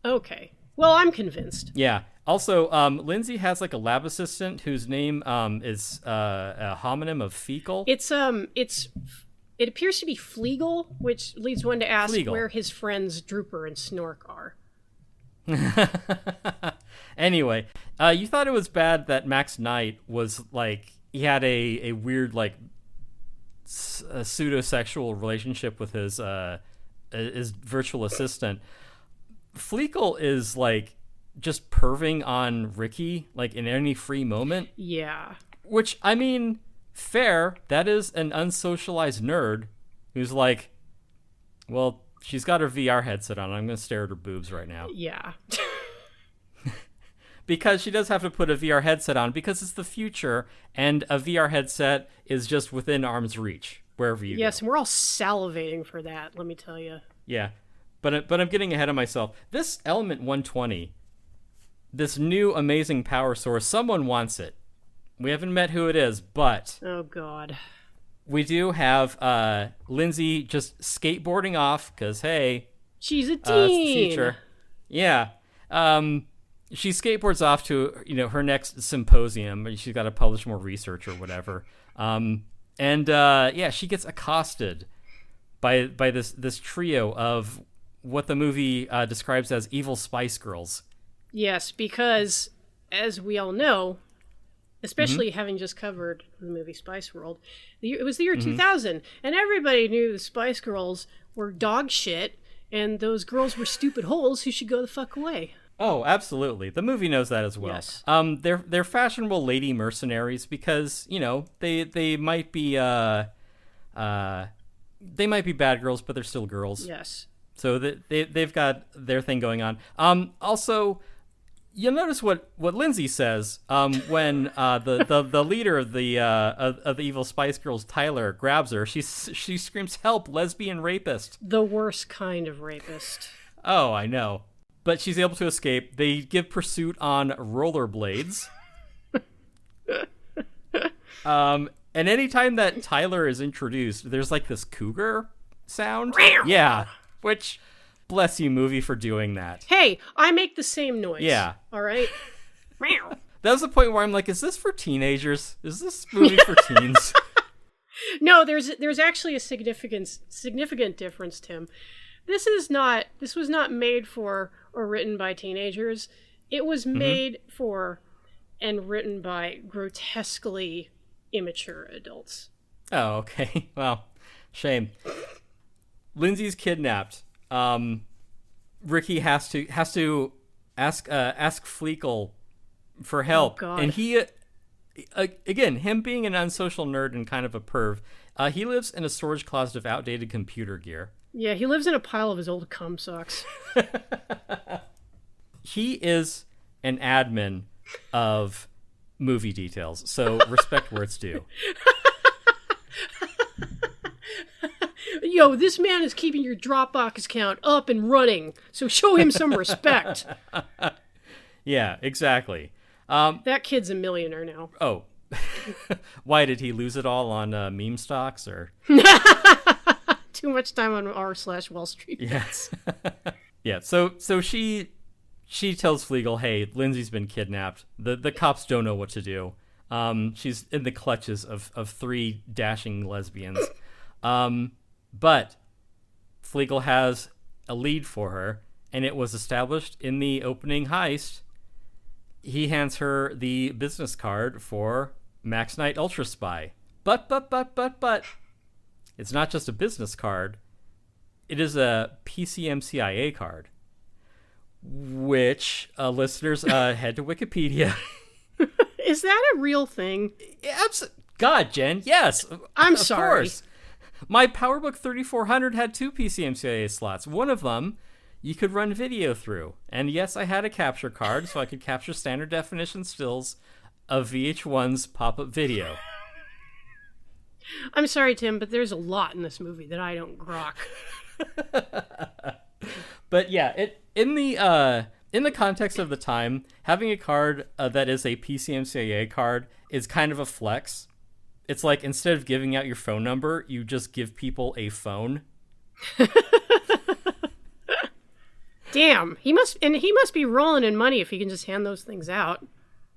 Speaker 2: Okay. Well, I'm convinced.
Speaker 1: Yeah. Also, Lindsay has like a lab assistant whose name is a homonym of fecal.
Speaker 2: It's It appears to be Fleagle, which leads one to ask
Speaker 1: Fleagle.
Speaker 2: where his friends Drooper and Snork are.
Speaker 1: Anyway, you thought it was bad that Max Knight was like, he had a weird like a pseudo-sexual relationship with his virtual assistant. Fleagle is like just perving on Ricky like in any free moment.
Speaker 2: Yeah.
Speaker 1: Which, I mean, fair. That is an unsocialized nerd who's like, well, she's got her VR headset on. I'm going to stare at her boobs right now.
Speaker 2: Yeah.
Speaker 1: Because she does have to put a VR headset on because it's the future, and a VR headset is just within arm's reach wherever you go.
Speaker 2: Yes, and we're all salivating for that, let me tell you.
Speaker 1: Yeah, but I'm getting ahead of myself. This Element 120, this new amazing power source, someone wants it. We haven't met who it is, but...
Speaker 2: Oh, God.
Speaker 1: We do have Lindsay just skateboarding off because, hey...
Speaker 2: She's a teen!
Speaker 1: It's the future. Yeah. She skateboards off to, her next symposium. She's got to publish more research or whatever. She gets accosted by this trio of what the movie describes as evil Spice Girls.
Speaker 2: Yes, because, as we all know, especially having just covered the movie Spice World, it was the year 2000, and everybody knew the Spice Girls were dog shit, and those girls were stupid holes who should go the fuck away.
Speaker 1: Oh, absolutely. The movie knows that as well.
Speaker 2: Yes.
Speaker 1: They're fashionable lady mercenaries because, they might be bad girls, but they're still girls.
Speaker 2: Yes.
Speaker 1: So they've got their thing going on. Also, you'll notice what Lindsay says when the leader of the evil Spice Girls, Tyler, grabs her. She screams, "Help, lesbian rapist!"
Speaker 2: The worst kind of rapist.
Speaker 1: Oh, I know. But she's able to escape. They give pursuit on rollerblades. And anytime that Tyler is introduced, there's like this cougar sound. Yeah, which, bless you, movie, for doing that.
Speaker 2: Hey, I make the same noise.
Speaker 1: Yeah.
Speaker 2: All right?
Speaker 1: That was the point where I'm like, is this for teenagers? Is this movie for teens?
Speaker 2: No, there's actually a significant difference, Tim. This was not made for or written by teenagers. It was made for and written by grotesquely immature adults.
Speaker 1: Oh, okay. Well, shame. Lindsay's kidnapped. Ricky has to ask Fleagle for help.
Speaker 2: Oh, God.
Speaker 1: And he again, him being an unsocial nerd and kind of a perv, he lives in a storage closet of outdated computer gear.
Speaker 2: Yeah, he lives in a pile of his old cum socks.
Speaker 1: He is an admin of movie details, so respect where it's due.
Speaker 2: Yo, this man is keeping your Dropbox account up and running, so show him some respect.
Speaker 1: Yeah, exactly.
Speaker 2: That kid's a millionaire now.
Speaker 1: Oh. Why, did he lose it all on meme stocks or...
Speaker 2: Too much time on r/Wall Street.
Speaker 1: Yes. Yeah. So she tells Fleagle, "Hey, Lindsay's been kidnapped. The cops don't know what to do. She's in the clutches of three dashing lesbians. But Fleagle has a lead for her, and it was established in the opening heist. He hands her the business card for Max Knight Ultra Spy. But. It's not just a business card. It is a PCMCIA card, which listeners head to Wikipedia.
Speaker 2: Is that a real thing?
Speaker 1: God, Jen, yes.
Speaker 2: I'm
Speaker 1: of
Speaker 2: sorry.
Speaker 1: Course. My PowerBook 3400 had 2 PCMCIA slots. One of them you could run video through. And yes, I had a capture card, so I could capture standard definition stills of VH1's pop-up video.
Speaker 2: I'm sorry, Tim, but there's a lot in this movie that I don't grok.
Speaker 1: But yeah, in the context of the time, having a card that is a PCMCIA card is kind of a flex. It's like, instead of giving out your phone number, you just give people a phone.
Speaker 2: Damn, he must be rolling in money if he can just hand those things out.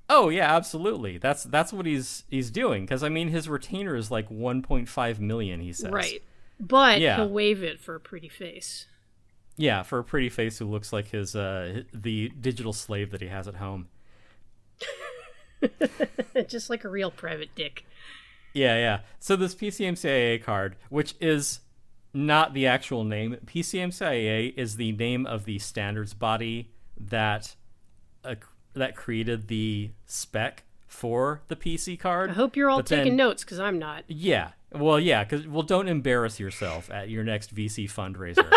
Speaker 1: Oh yeah, absolutely. That's what he's doing. Because I mean, his retainer is like 1.5 million. He says.
Speaker 2: Right. But
Speaker 1: Yeah.
Speaker 2: he'll waive it for a pretty face.
Speaker 1: Yeah, for a pretty face who looks like his the digital slave that he has at home.
Speaker 2: Just like a real private dick.
Speaker 1: Yeah, yeah. So this PCMCIA card, which is not the actual name, PCMCIA is the name of the standards body that created the spec for the PC card.
Speaker 2: I hope you're all taking notes, because I'm not.
Speaker 1: Yeah. Well, yeah, don't embarrass yourself at your next VC fundraiser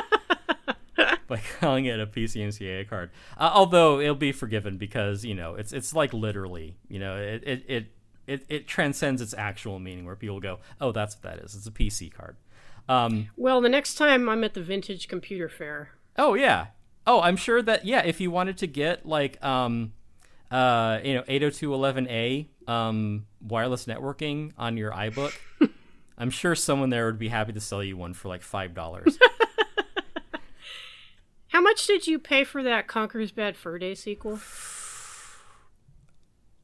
Speaker 1: by calling it a PCMCIA card. Although it'll be forgiven because, it's like literally, it transcends its actual meaning where people go, oh, that's what that is. It's a PC card.
Speaker 2: Well, the next time I'm at the Vintage Computer Fair.
Speaker 1: Oh, yeah. Oh, I'm sure that, yeah, if you wanted to get like, 802.11a wireless networking on your iBook, I'm sure someone there would be happy to sell you one for like $5.
Speaker 2: How much did you pay for that Conker's Bad Fur Day sequel?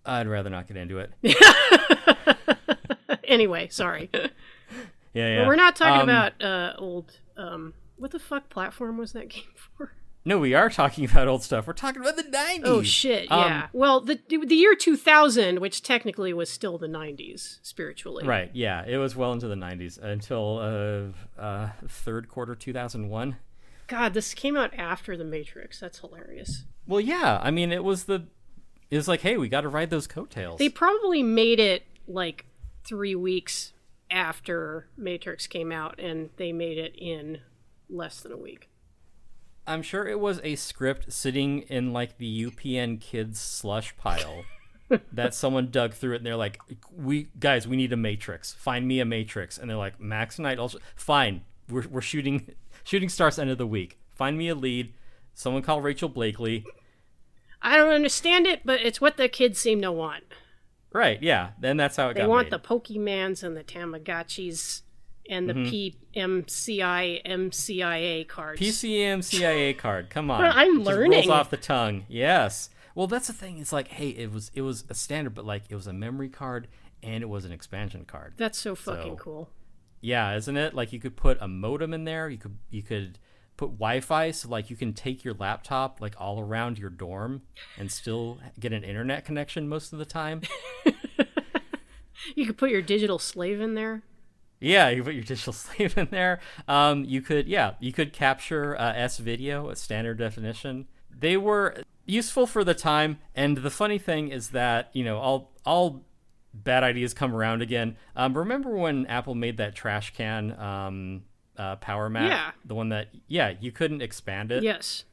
Speaker 1: I'd rather not get into it.
Speaker 2: Anyway, sorry.
Speaker 1: Yeah.
Speaker 2: Well, we're not talking about old. What the fuck platform was that game for?
Speaker 1: No, we are talking about old stuff. We're talking about the 90s.
Speaker 2: Oh, shit, yeah. Well, the year 2000, which technically was still the 90s, spiritually.
Speaker 1: Right, yeah. It was well into the 90s until third quarter 2001.
Speaker 2: God, this came out after The Matrix. That's hilarious.
Speaker 1: Well, yeah. I mean, it was like, hey, we got to ride those coattails.
Speaker 2: They probably made it, like, 3 weeks after Matrix came out, and they made it in less than a week.
Speaker 1: I'm sure it was a script sitting in like the UPN kids slush pile that someone dug through it and they're like, we need a Matrix. Find me a Matrix. And they're like, Max Knight also fine. We're shooting stars end of the week. Find me a lead. Someone call Rachel Blakely.
Speaker 2: I don't understand it, but it's what the kids seem to want.
Speaker 1: Right, yeah. Then that's how it got made.
Speaker 2: They want the Pokemans and the Tamagotchis. And the PMCIA cards.
Speaker 1: PCMCIA card. Come on.
Speaker 2: I'm learning.
Speaker 1: It rolls off the tongue. Yes. Well, that's the thing. It's like, hey, it was a standard, but like it was a memory card and it was an expansion card.
Speaker 2: That's so fucking cool.
Speaker 1: Yeah, isn't it? Like you could put a modem in there. You could put Wi-Fi, so like you can take your laptop like all around your dorm and still get an internet connection most of the time.
Speaker 2: You could put your digital slave in there.
Speaker 1: Yeah, you put your digital slave in there. You could capture S-video, a standard definition. They were useful for the time, and the funny thing is that, all bad ideas come around again. Remember when Apple made that trash can Power Mac?
Speaker 2: Yeah.
Speaker 1: The one that, you couldn't expand it?
Speaker 2: Yes.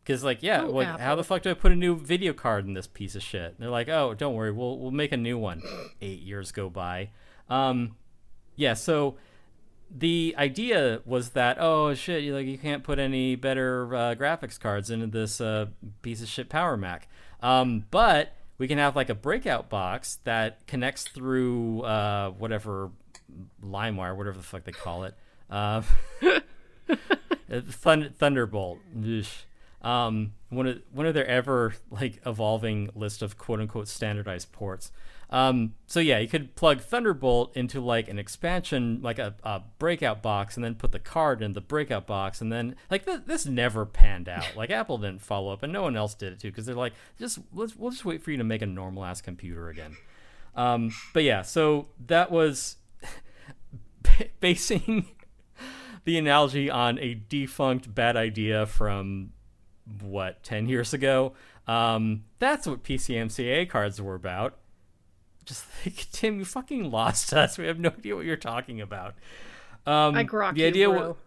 Speaker 1: Because, how the fuck do I put a new video card in this piece of shit? And they're like, oh, don't worry, we'll make a new one. 8 years go by. Yeah, so the idea was that, oh shit, you can't put any better graphics cards into this piece of shit Power Mac. But we can have like a breakout box that connects through whatever LimeWire, whatever the fuck they call it, Thunderbolt. One of their ever like evolving list of quote unquote standardized ports. So yeah, you could plug Thunderbolt into like an expansion, like a breakout box, and then put the card in the breakout box, and then like this never panned out. Like Apple didn't follow up, and no one else did it too, because they're like, we'll just wait for you to make a normal ass computer again. But yeah, so that was basing the analogy on a defunct bad idea from 10 years ago. That's what PCMCA cards were about. Just like, Tim, you fucking lost us. We have no idea what you're talking about.
Speaker 2: I grok
Speaker 1: the
Speaker 2: you,
Speaker 1: idea
Speaker 2: bro.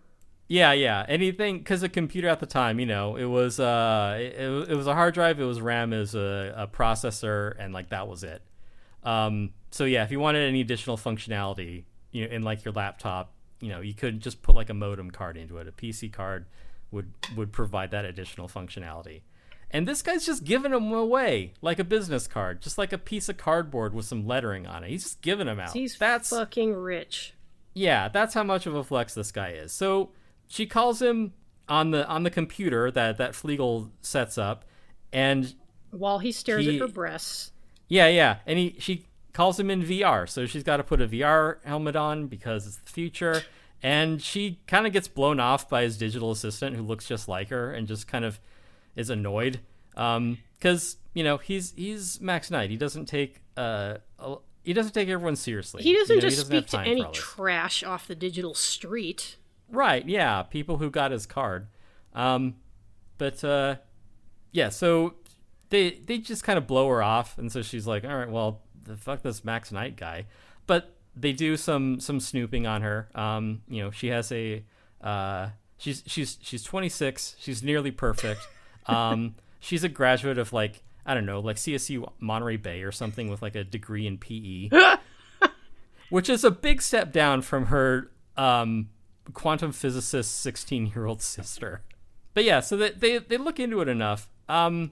Speaker 1: Yeah. Anything, because a computer at the time, it was it was a hard drive, it was RAM, it was a processor, and like that was it. So yeah, if you wanted any additional functionality, in like your laptop, you could just put like a modem card into it. A PC card would provide that additional functionality. And this guy's just giving them away like a business card, just like a piece of cardboard with some lettering on it. He's just giving them out.
Speaker 2: That's fucking rich.
Speaker 1: Yeah, that's how much of a flex this guy is. So she calls him on the computer that Flegel sets up, and
Speaker 2: while he stares at her breasts.
Speaker 1: Yeah. And she calls him in VR. So she's got to put a VR helmet on because it's the future. And she kind of gets blown off by his digital assistant who looks just like her and just kind of is annoyed. Because, he's Max Knight. He doesn't take everyone seriously.
Speaker 2: He doesn't just
Speaker 1: he
Speaker 2: speak to any trash off the digital street.
Speaker 1: Right, yeah. People who got his card. So they just kind of blow her off, and so she's like, all right, well, the fuck this Max Knight guy. But they do some snooping on her. She has she's 26. She's nearly perfect. She's a graduate of like CSU Monterey Bay or something with like a degree in PE, which is a big step down from her quantum physicist 16-year-old sister. But yeah, so they look into it enough. And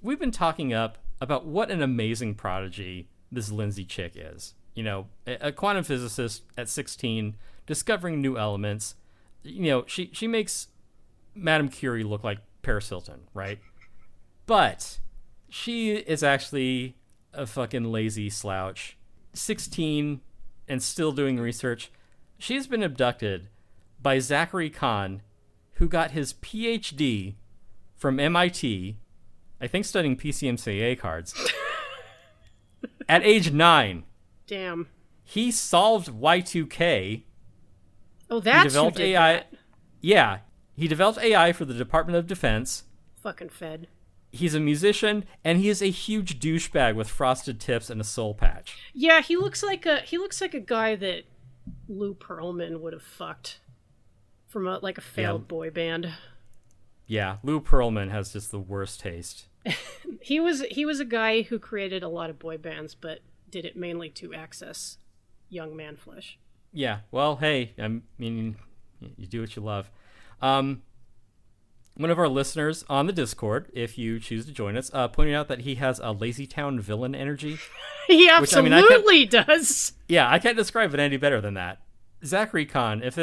Speaker 1: we've been talking up about what an amazing prodigy this Lindsay chick is. A quantum physicist at 16, discovering new elements. She makes Madame Curie look like Paris Hilton, right? But she is actually a fucking lazy slouch. 16 and still doing research. She's been abducted by Zachary Kahn, who got his PhD from MIT, I think studying PCMCA cards, at age 9.
Speaker 2: Damn.
Speaker 1: He solved Y2K.
Speaker 2: Oh, that's who did
Speaker 1: AI.
Speaker 2: That.
Speaker 1: Yeah. He developed AI for the Department of Defense.
Speaker 2: Fucking Fed.
Speaker 1: He's a musician, and he is a huge douchebag with frosted tips and a soul patch.
Speaker 2: Yeah, he looks like a guy that Lou Pearlman would have fucked from a failed boy band.
Speaker 1: Yeah, Lou Pearlman has just the worst taste.
Speaker 2: He was a guy who created a lot of boy bands, but did it mainly to access young man flesh.
Speaker 1: Yeah, well, hey, I mean, you do what you love. One of our listeners on the Discord, if you choose to join us, pointed out that he has a Lazy Town villain energy.
Speaker 2: He absolutely does.
Speaker 1: Yeah, I can't describe it any better than that. Zachary Kahn, if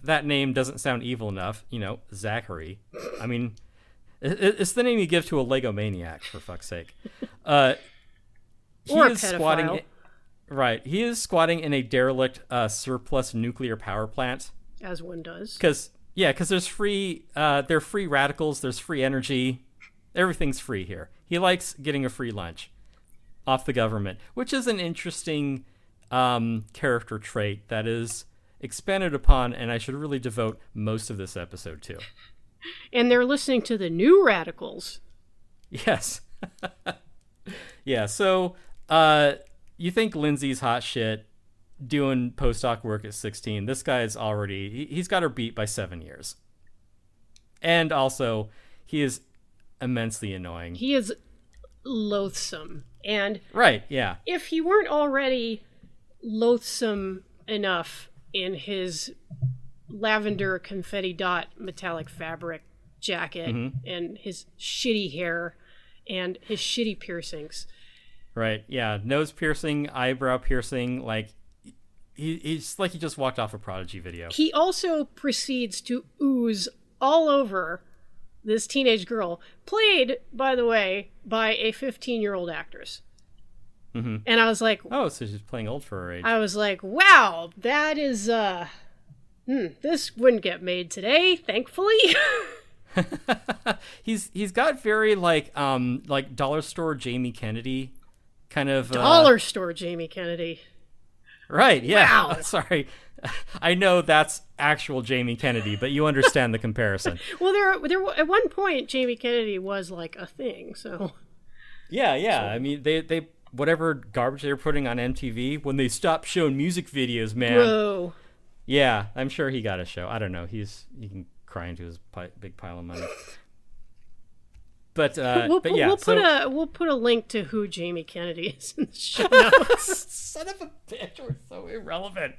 Speaker 1: that name doesn't sound evil enough, Zachary. I mean, it's the name you give to a Lego maniac, for fuck's sake. He
Speaker 2: or a
Speaker 1: is
Speaker 2: pedophile.
Speaker 1: Squatting. Right, he is squatting in a derelict surplus nuclear power plant.
Speaker 2: As one does.
Speaker 1: Because there's free radicals, there's free energy, everything's free here. He likes getting a free lunch off the government, which is an interesting character trait that is expanded upon, and I should really devote most of this episode to.
Speaker 2: And they're listening to the New Radicals.
Speaker 1: Yes. Yeah, so you think Lindsay's hot shit doing postdoc work at 16. This guy's he's got her beat by 7 years. And also, he is immensely annoying.
Speaker 2: He is loathsome. And
Speaker 1: right, yeah.
Speaker 2: If he weren't already loathsome enough in his lavender confetti dot metallic fabric jacket and his shitty hair and his shitty piercings.
Speaker 1: Right, yeah. Nose piercing, eyebrow piercing, like he's like he just walked off a Prodigy video.
Speaker 2: He also proceeds to ooze all over this teenage girl, played, by the way, by a 15-year-old actress.
Speaker 1: Mm-hmm.
Speaker 2: And I was like...
Speaker 1: Oh, so she's playing old for her age.
Speaker 2: I was like, wow, that is... this wouldn't get made today, thankfully.
Speaker 1: He's got very, like dollar store Jamie Kennedy kind of...
Speaker 2: Dollar store Jamie Kennedy.
Speaker 1: Right, yeah.
Speaker 2: Wow.
Speaker 1: Sorry. I know that's actual Jamie Kennedy, but you understand the comparison.
Speaker 2: Well, there at one point, Jamie Kennedy was like a thing, so...
Speaker 1: Yeah. So. I mean, they whatever garbage they were putting on MTV, when they stopped showing music videos, man.
Speaker 2: Whoa.
Speaker 1: Yeah, I'm sure he got a show. I don't know. He can cry into his big pile of money. But we'll
Speaker 2: put a link to who Jamie Kennedy is in the show notes.
Speaker 1: Son of a bitch, we're so irrelevant.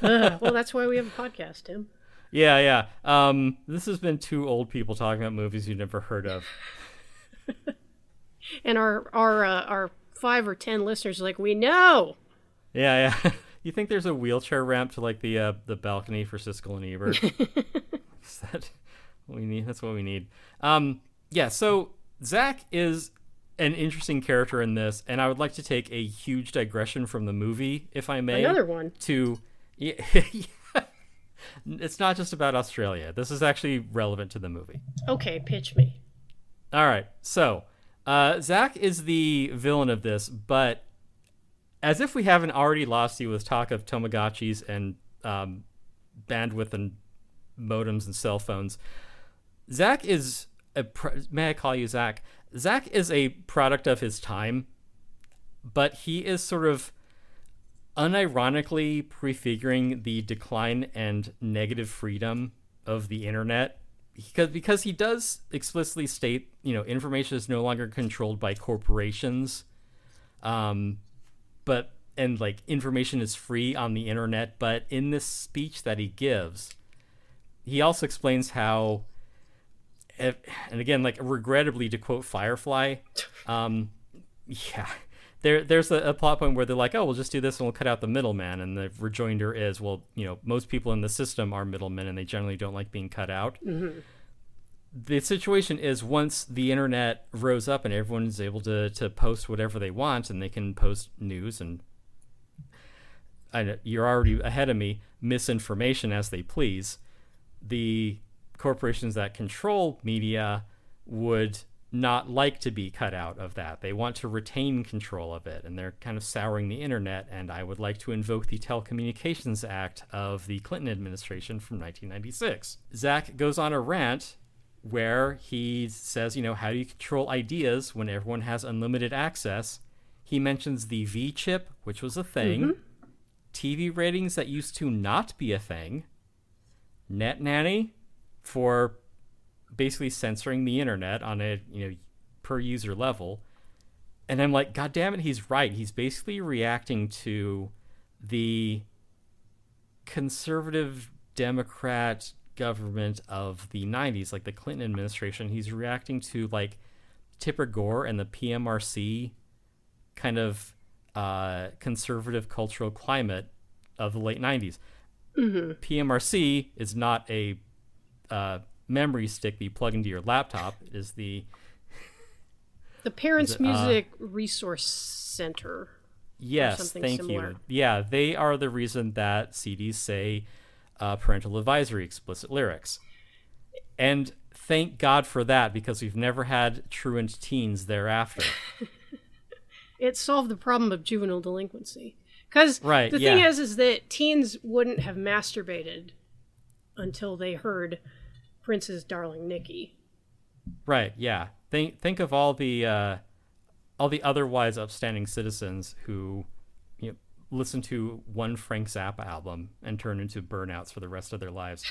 Speaker 2: Well, that's why we have a podcast, Tim.
Speaker 1: Yeah. This has been two old people talking about movies you've never heard of.
Speaker 2: And our 5 or 10 listeners are like, we know.
Speaker 1: Yeah. You think there's a wheelchair ramp to like the balcony for Siskel and Ebert? Is that what we need? That's what we need. Yeah, so Zach is an interesting character in this, and I would like to take a huge digression from the movie, if I may.
Speaker 2: Another one.
Speaker 1: To yeah, it's not just about Australia. This is actually relevant to the movie.
Speaker 2: Okay, pitch me.
Speaker 1: All right, so Zach is the villain of this, but as if we haven't already lost you with talk of Tamagotchis and bandwidth and modems and cell phones, Zach is may I call you Zach? Zach is a product of his time, but he is sort of unironically prefiguring the decline and negative freedom of the internet, because he does explicitly state, information is no longer controlled by corporations, but information is free on the internet. But in this speech that he gives, he also explains how, and again, regrettably, to quote Firefly, there's a plot point where they're like, oh, we'll just do this and we'll cut out the middleman. And the rejoinder is, well, most people in the system are middlemen and they generally don't like being cut out.
Speaker 2: Mm-hmm.
Speaker 1: The situation is, once the internet rose up and everyone is able to post whatever they want, and they can post news and, I know you're already ahead of me, misinformation as they please, the corporations that control media would not like to be cut out of that. They want to retain control of it, and they're kind of souring the internet. And I would like to invoke the Telecommunications Act of the Clinton administration from 1996. Zach goes on a rant where he says, how do you control ideas when everyone has unlimited access? He mentions the V chip, which was a thing,
Speaker 2: mm-hmm.
Speaker 1: TV ratings that used to not be a thing, Net Nanny for basically censoring the internet on a per user level. And I'm like, God damn it, he's right. He's basically reacting to the conservative Democrat government of the 90s, like the Clinton administration. He's reacting to Tipper Gore and the PMRC kind of conservative cultural climate of the late 90s.
Speaker 2: Mm-hmm.
Speaker 1: PMRC is not a memory stick that you plug into your laptop. It is the
Speaker 2: Parents Music Resource Center.
Speaker 1: Yes, thank
Speaker 2: similar.
Speaker 1: you. Yeah, they are the reason that CDs say parental advisory explicit lyrics. And thank God for that, because we've never had truant teens thereafter.
Speaker 2: It solved the problem of juvenile delinquency. Because
Speaker 1: right,
Speaker 2: the thing is that teens wouldn't have masturbated until they heard Prince's Darling Nikki.
Speaker 1: Right, yeah. Think of all the otherwise upstanding citizens who listen to one Frank Zappa album and turn into burnouts for the rest of their lives.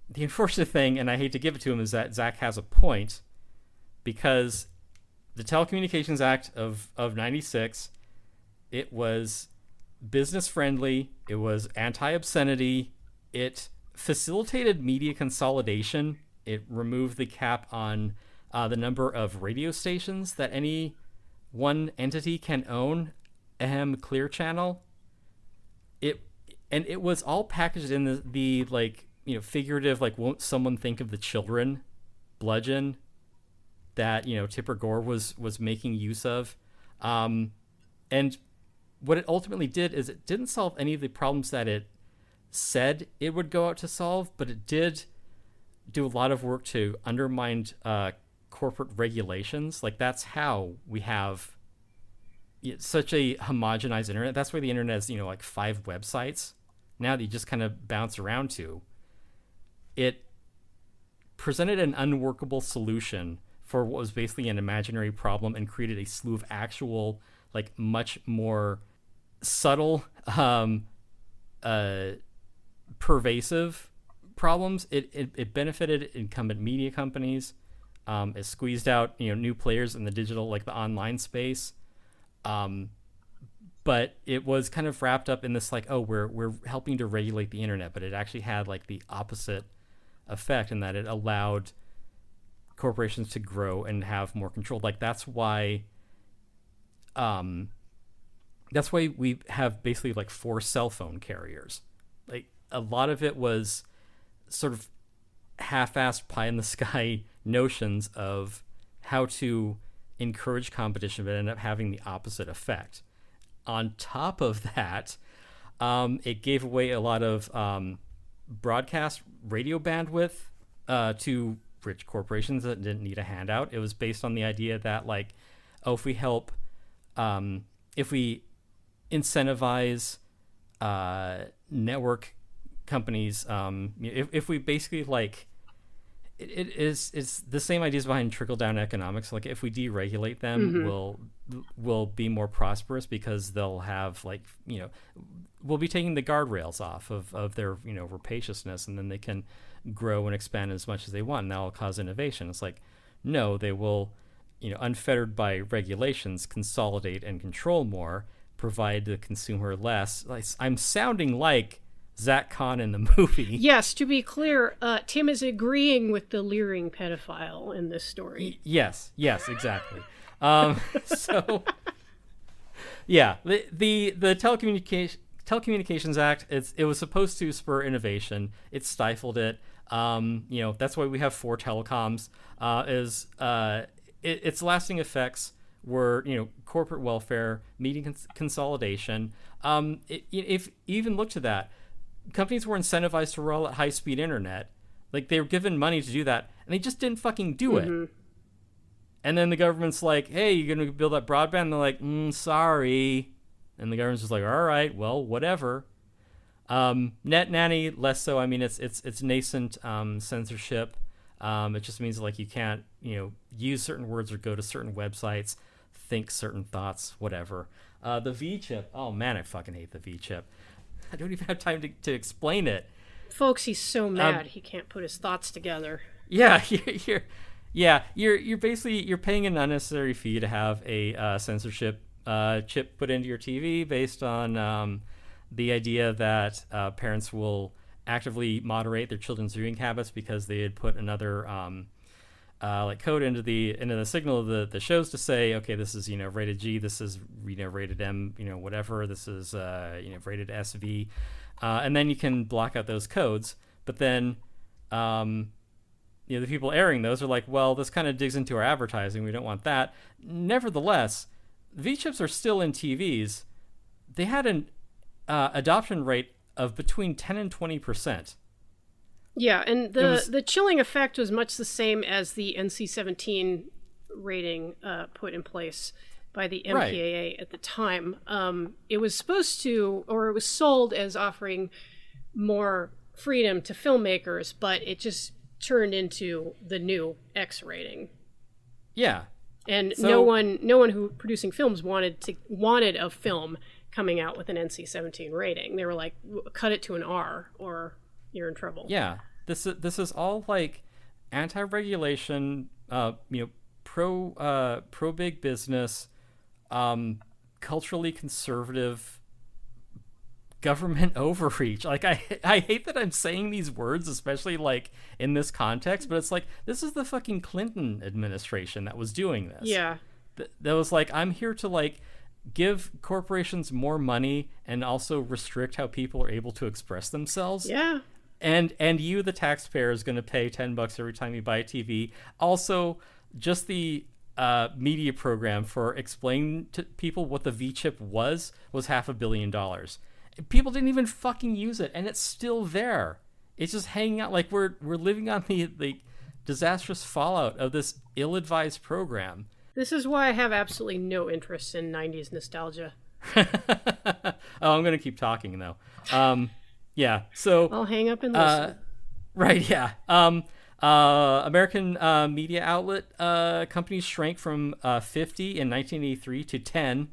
Speaker 1: The unfortunate thing, and I hate to give it to him, is that Zach has a point, because the Telecommunications Act of 96, it was business friendly, it was anti-obscenity, it facilitated media consolidation, it removed the cap on the number of radio stations that any one entity can own, Clear Channel. It was all packaged in the figurative, won't someone think of the children bludgeon that Tipper Gore was making use of, and what it ultimately did is it didn't solve any of the problems that it said it would go out to solve, but it did do a lot of work to undermine corporate regulations. That's how we have such a homogenized internet. That's why the internet is 5 websites now that you just kind of bounce around to. It presented an unworkable solution for what was basically an imaginary problem, and created a slew of actual, much more subtle, pervasive problems. It benefited incumbent media companies. It squeezed out new players in the digital, the online space. But it was kind of wrapped up in this we're helping to regulate the internet, but it actually had the opposite effect, in that it allowed corporations to grow and have more control. That's why we have basically 4 cell phone carriers. A lot of it was sort of half-assed pie in the sky notions of how to encourage competition, but ended up having the opposite effect. On top of that, it gave away a lot of broadcast radio bandwidth to rich corporations that didn't need a handout. It was based on the idea that, like, oh, if we help, if we incentivize network companies, if we basically, like, it's the same ideas behind trickle down economics. Like, if we deregulate them, we'll be more prosperous because they'll have, like, we'll be taking the guardrails off of their rapaciousness, and then they can grow and expand as much as they want, and that will cause innovation. It's like, no, they will, unfettered by regulations, consolidate and control more, provide the consumer less. Like, I'm sounding like Zach Kahn in the movie.
Speaker 2: Yes, to be clear, Tim is agreeing with the leering pedophile in this story.
Speaker 1: Yes, exactly. So, yeah, the Telecommunications Act, it was supposed to spur innovation. It stifled it. That's why we have 4 telecoms. Its lasting effects were, corporate welfare, media consolidation. If you even look to that, companies were incentivized to roll out high-speed internet. Like, they were given money to do that, and they just didn't fucking do it. And then the government's like, hey, you're going to build up broadband? And they're like, sorry. And the government's just like, all right, well, whatever. Net nanny, less so. I mean, it's nascent censorship. It just means, like, you can't, use certain words or go to certain websites, think certain thoughts, whatever. The V chip. Oh, man, I fucking hate the V chip. I don't even have time to explain it.
Speaker 2: Folks, he's so mad he can't put his thoughts together.
Speaker 1: Yeah, you're basically, you're paying an unnecessary fee to have a censorship chip put into your TV based on the idea that parents will actively moderate their children's viewing habits because they had put another like code into the signal of the shows to say, okay, this is rated G, this is rated M, whatever, this is rated SV, and then you can block out those codes. But then the people airing those are like, well, this kind of digs into our advertising, we don't want that. Nevertheless, V chips are still in TVs. They had an adoption rate of between 10 and 20%.
Speaker 2: Yeah, and the chilling effect was much the same as the NC-17 rating put in place by the MPAA at the time. It was supposed to, or it was sold as offering more freedom to filmmakers, but it just turned into the new X rating.
Speaker 1: Yeah.
Speaker 2: And no one who producing films wanted a film coming out with an NC-17 rating. They were like, cut it to an R or you're in trouble.
Speaker 1: Yeah. This is all, like, anti-regulation, pro big business, culturally conservative government overreach. Like, I hate that I'm saying these words, especially, like, in this context, but it's like, this is the fucking Clinton administration that was doing this.
Speaker 2: Yeah.
Speaker 1: That was like, I'm here to, like, give corporations more money and also restrict how people are able to express themselves.
Speaker 2: Yeah.
Speaker 1: And you, the taxpayer, is going to pay $10 every time you buy a TV. Also, just the media program for explaining to people what the V chip was $500 million. People didn't even fucking use it, and it's still there. It's just hanging out. Like, we're living on the disastrous fallout of this ill-advised program.
Speaker 2: This is why I have absolutely no interest in 90s nostalgia.
Speaker 1: Oh, I'm going to keep talking, though. Yeah, so...
Speaker 2: I'll hang up and listen.
Speaker 1: Right, yeah. American media outlet companies shrank from 50 in 1983 to 10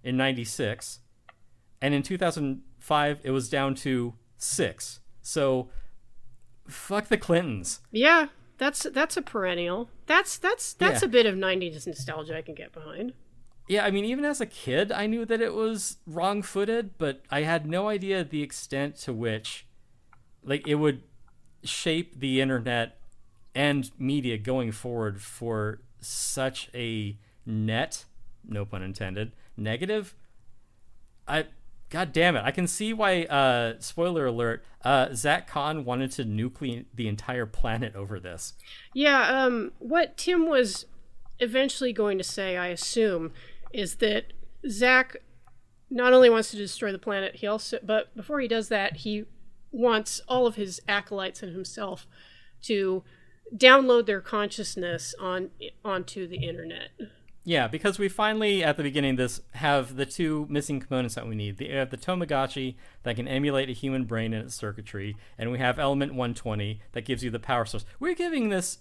Speaker 1: in 96. And in 2005, it was down to 6. So, fuck the Clintons.
Speaker 2: Yeah, that's a perennial. That's a bit of 90s nostalgia I can get behind.
Speaker 1: Yeah, I mean, even as a kid, I knew that it was wrong-footed, but I had no idea the extent to which, like, it would shape the internet and media going forward for such a net, no pun intended, negative. God damn it. I can see why, spoiler alert, Zach Kahn wanted to nuke the entire planet over this.
Speaker 2: Yeah, what Tim was eventually going to say, I assume, is that Zach not only wants to destroy the planet, but before he does that, he wants all of his acolytes and himself to download their consciousness onto the internet.
Speaker 1: Yeah, because we finally, at the beginning of this, have the two missing components that we need. We have the Tamagotchi that can emulate a human brain and its circuitry, and we have Element 120 that gives you the power source. We're giving this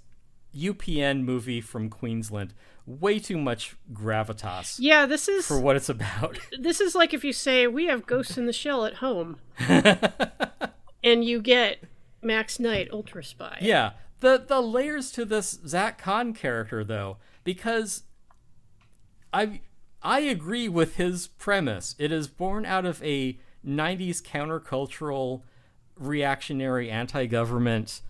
Speaker 1: UPN movie from Queensland way too much gravitas.
Speaker 2: Yeah, this is...
Speaker 1: for what it's about.
Speaker 2: This is like if you say, we have Ghost in the Shell at home. And you get Max Knight, Ultra Spy.
Speaker 1: Yeah. The layers to this Zach Kahn character, though, because I agree with his premise. It is born out of a 90s countercultural, reactionary, anti-government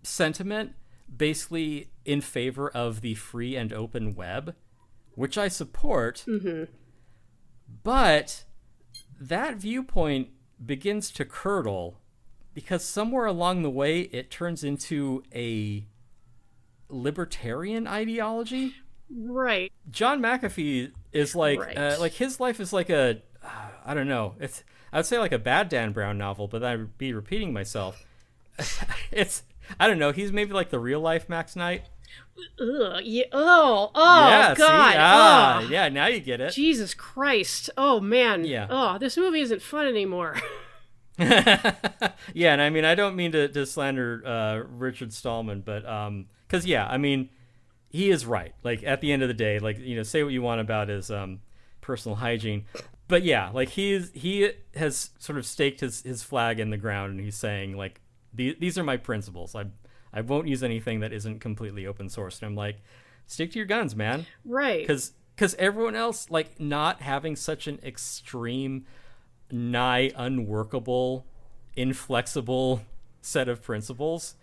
Speaker 1: sentiment, basically in favor of the free and open web, which I support. Mm-hmm. But that viewpoint begins to curdle because somewhere along the way it turns into a libertarian ideology.
Speaker 2: Right.
Speaker 1: John McAfee is like, like his life is like a, I don't know. I would say like a bad Dan Brown novel, but I'd be repeating myself. I don't know. He's maybe like the real life Max Knight.
Speaker 2: Ugh, yeah, yeah, God.
Speaker 1: See? Yeah, now you get it.
Speaker 2: Jesus Christ. Oh, man.
Speaker 1: Yeah.
Speaker 2: Oh, this movie isn't fun anymore.
Speaker 1: Yeah, and I mean, I don't mean to slander Richard Stallman, but, because, yeah, I mean, he is right. Like, at the end of the day, like, you know, say what you want about his personal hygiene. But, yeah, like, he has sort of staked his flag in the ground, and he's saying, like, these are my principles. I won't use anything that isn't completely open source. And I'm like, stick to your guns, man.
Speaker 2: Right.
Speaker 1: Because everyone else, like, not having such an extreme, nigh unworkable, inflexible set of principles,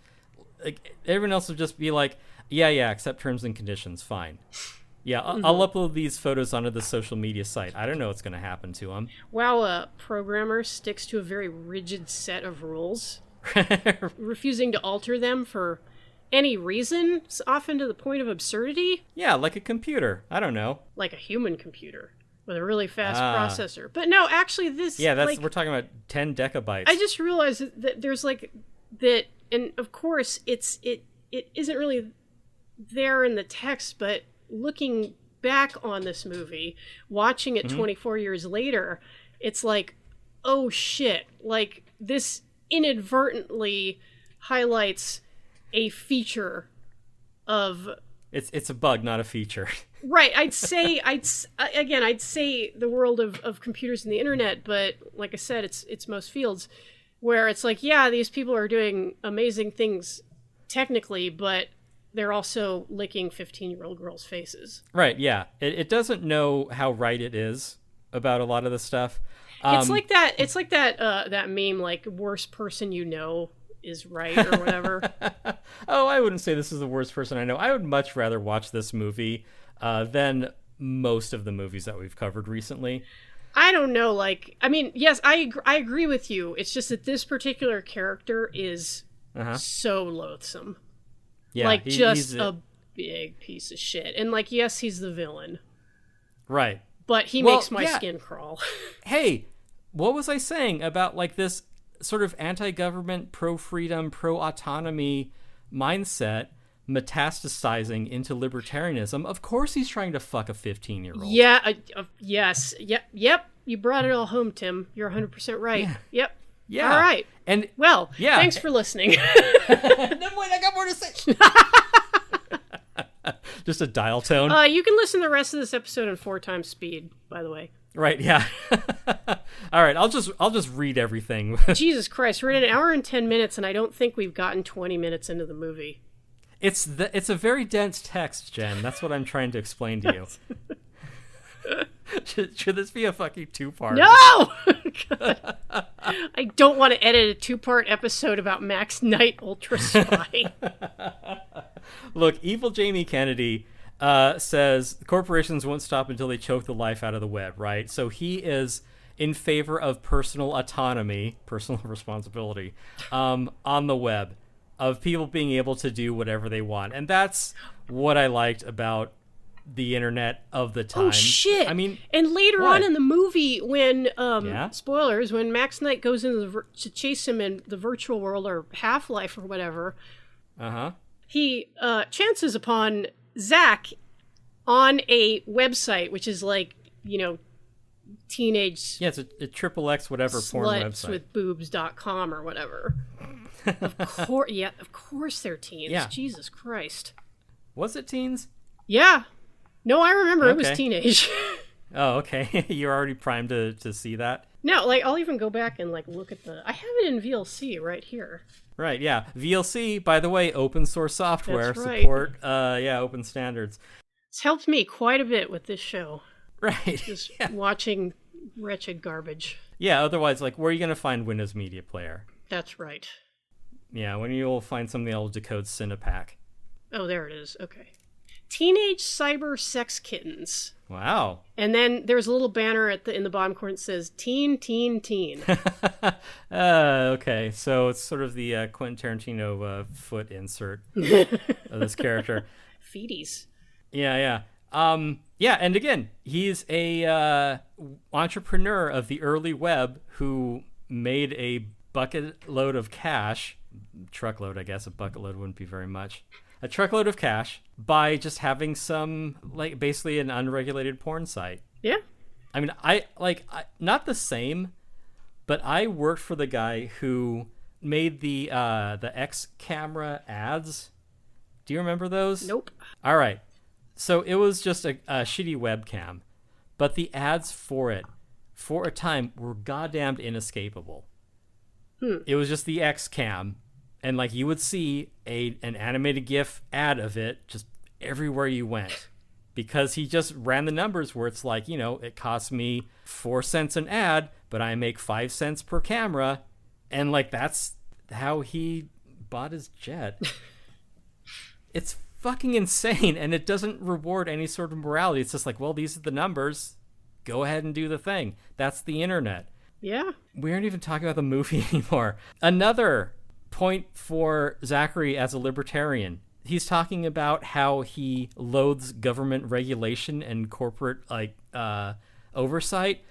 Speaker 1: like, everyone else would just be like, yeah, accept terms and conditions, fine. Yeah, I'll upload these photos onto the social media site. I don't know what's going to happen to them.
Speaker 2: Wow, a programmer sticks to a very rigid set of rules. Refusing to alter them for any reason, often to the point of absurdity.
Speaker 1: Yeah, like a computer. I don't know.
Speaker 2: Like a human computer with a really fast processor. But no, actually this...
Speaker 1: Yeah, that's
Speaker 2: like,
Speaker 1: we're talking about 10 decabytes.
Speaker 2: I just realized that there's like... that, and of course, it isn't really there in the text, but looking back on this movie, watching it 24 years later, it's like, oh shit, like this inadvertently highlights a feature of...
Speaker 1: It's a bug, not a feature.
Speaker 2: Right. I'd say the world of computers and the internet, but like I said, it's most fields where it's like, yeah, these people are doing amazing things technically, but they're also licking 15-year-old girls' faces. Right.
Speaker 1: Yeah. It doesn't know how right it is about a lot of the stuff.
Speaker 2: It's like that meme, like, worst person you know is right or whatever.
Speaker 1: Oh, I wouldn't say this is the worst person I know. I would much rather watch this movie than most of the movies that we've covered recently.
Speaker 2: I don't know. Like, I mean, yes, I agree with you. It's just that this particular character is so loathsome. Yeah, like, he's a big piece of shit. And, like, yes, he's the villain.
Speaker 1: Right.
Speaker 2: But he makes my skin crawl.
Speaker 1: Hey, what was I saying about, like, this sort of anti-government, pro-freedom, pro-autonomy mindset metastasizing into libertarianism? Of course he's trying to fuck a 15-year-old.
Speaker 2: Yeah, yes. Yep. You brought it all home, Tim. You're 100% right. Yeah. Yep.
Speaker 1: Yeah.
Speaker 2: All right.
Speaker 1: And
Speaker 2: well, thanks for listening.
Speaker 1: No, wait, I got more to say. Just a dial tone.
Speaker 2: You can listen to the rest of this episode in 4 times speed, by the way.
Speaker 1: Right, yeah. All right, I'll just read everything.
Speaker 2: Jesus Christ, we're at an hour and 10 minutes, and I don't think we've gotten 20 minutes into the movie.
Speaker 1: It's a very dense text, Jen. That's what I'm trying to explain to you. Should this be a fucking 2-part?
Speaker 2: No! God. I don't want to edit a 2-part episode about Max Knight Ultra Spy.
Speaker 1: Look, evil Jamie Kennedy says corporations won't stop until they choke the life out of the web, right? So he is in favor of personal autonomy, personal responsibility, on the web. of people being able to do whatever they want. And that's what I liked about the internet of the time.
Speaker 2: Oh, shit.
Speaker 1: I mean,
Speaker 2: and later
Speaker 1: what?
Speaker 2: on in the movie, when,
Speaker 1: Yeah?
Speaker 2: spoilers, when Max Knight goes into to chase him in the virtual world or Half-Life or whatever,
Speaker 1: Uh-huh.
Speaker 2: he chances upon Zach on a website, which is like, you know, teenage
Speaker 1: Yeah, it's a triple X whatever porn
Speaker 2: sluts
Speaker 1: website.
Speaker 2: with boobs.com or whatever. Of course they're teens.
Speaker 1: Yeah.
Speaker 2: Jesus Christ.
Speaker 1: Was it teens?
Speaker 2: Yeah. No, I remember it was
Speaker 1: Okay.
Speaker 2: teenage.
Speaker 1: Oh, okay. You're already primed to see that?
Speaker 2: No, like, I'll even go back and, like, look at I have it in VLC right here.
Speaker 1: Right, yeah. VLC, by the way, open source software.
Speaker 2: That's right.
Speaker 1: Support, open standards.
Speaker 2: It's helped me quite a bit with this show.
Speaker 1: Right.
Speaker 2: Just watching wretched garbage.
Speaker 1: Yeah, otherwise, like, where are you going to find Windows Media Player?
Speaker 2: That's right.
Speaker 1: Yeah, when you'll find something that will decode Cinepack.
Speaker 2: Oh, there it is. Okay. Teenage cyber sex kittens.
Speaker 1: Wow.
Speaker 2: And then there's a little banner in the bottom corner that says teen, teen, teen.
Speaker 1: Okay, so it's sort of the Quentin Tarantino foot insert of this character.
Speaker 2: Feeties.
Speaker 1: Yeah. Yeah, and again, he's a entrepreneur of the early web who made a bucket load of cash, truckload, I guess. A bucket load wouldn't be very much. A truckload of cash by just having some, like, basically an unregulated porn site.
Speaker 2: Yeah.
Speaker 1: I mean, not the same, but I worked for the guy who made the X camera ads. Do you remember those?
Speaker 2: Nope.
Speaker 1: All right. So it was just a shitty webcam, but the ads for it, for a time, were goddamned inescapable. It was just the X cam, and like you would see an animated GIF ad of it just everywhere you went, because he just ran the numbers where it's like, you know, it costs me 4 cents an ad, but I make 5 cents per camera, and like that's how he bought his jet. It's fucking insane, and it doesn't reward any sort of morality. It's just like, well, these are the numbers. Go ahead and do the thing. That's the internet.
Speaker 2: Yeah.
Speaker 1: We aren't even talking about the movie anymore. Another point for Zachary as a libertarian. He's talking about how he loathes government regulation and corporate oversight.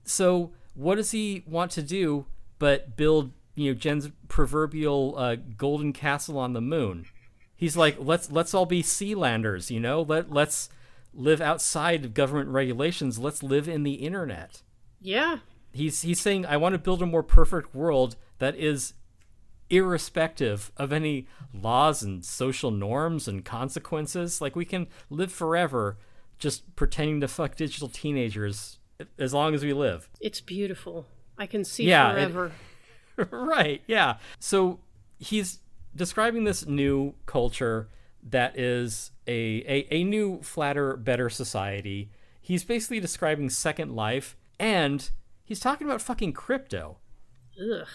Speaker 1: So what does he want to do but build, you know, Jen's proverbial golden castle on the moon? He's like, let's all be Sealanders, you know? Let's live outside of government regulations. Let's live in the internet.
Speaker 2: Yeah.
Speaker 1: He's saying, I want to build a more perfect world that is irrespective of any laws and social norms and consequences. Like, we can live forever just pretending to fuck digital teenagers as long as we live.
Speaker 2: It's beautiful. I can see forever.
Speaker 1: Right, yeah. So he's describing this new culture that is a new, flatter, better society. He's basically describing Second Life, and he's talking about fucking crypto.
Speaker 2: Ugh.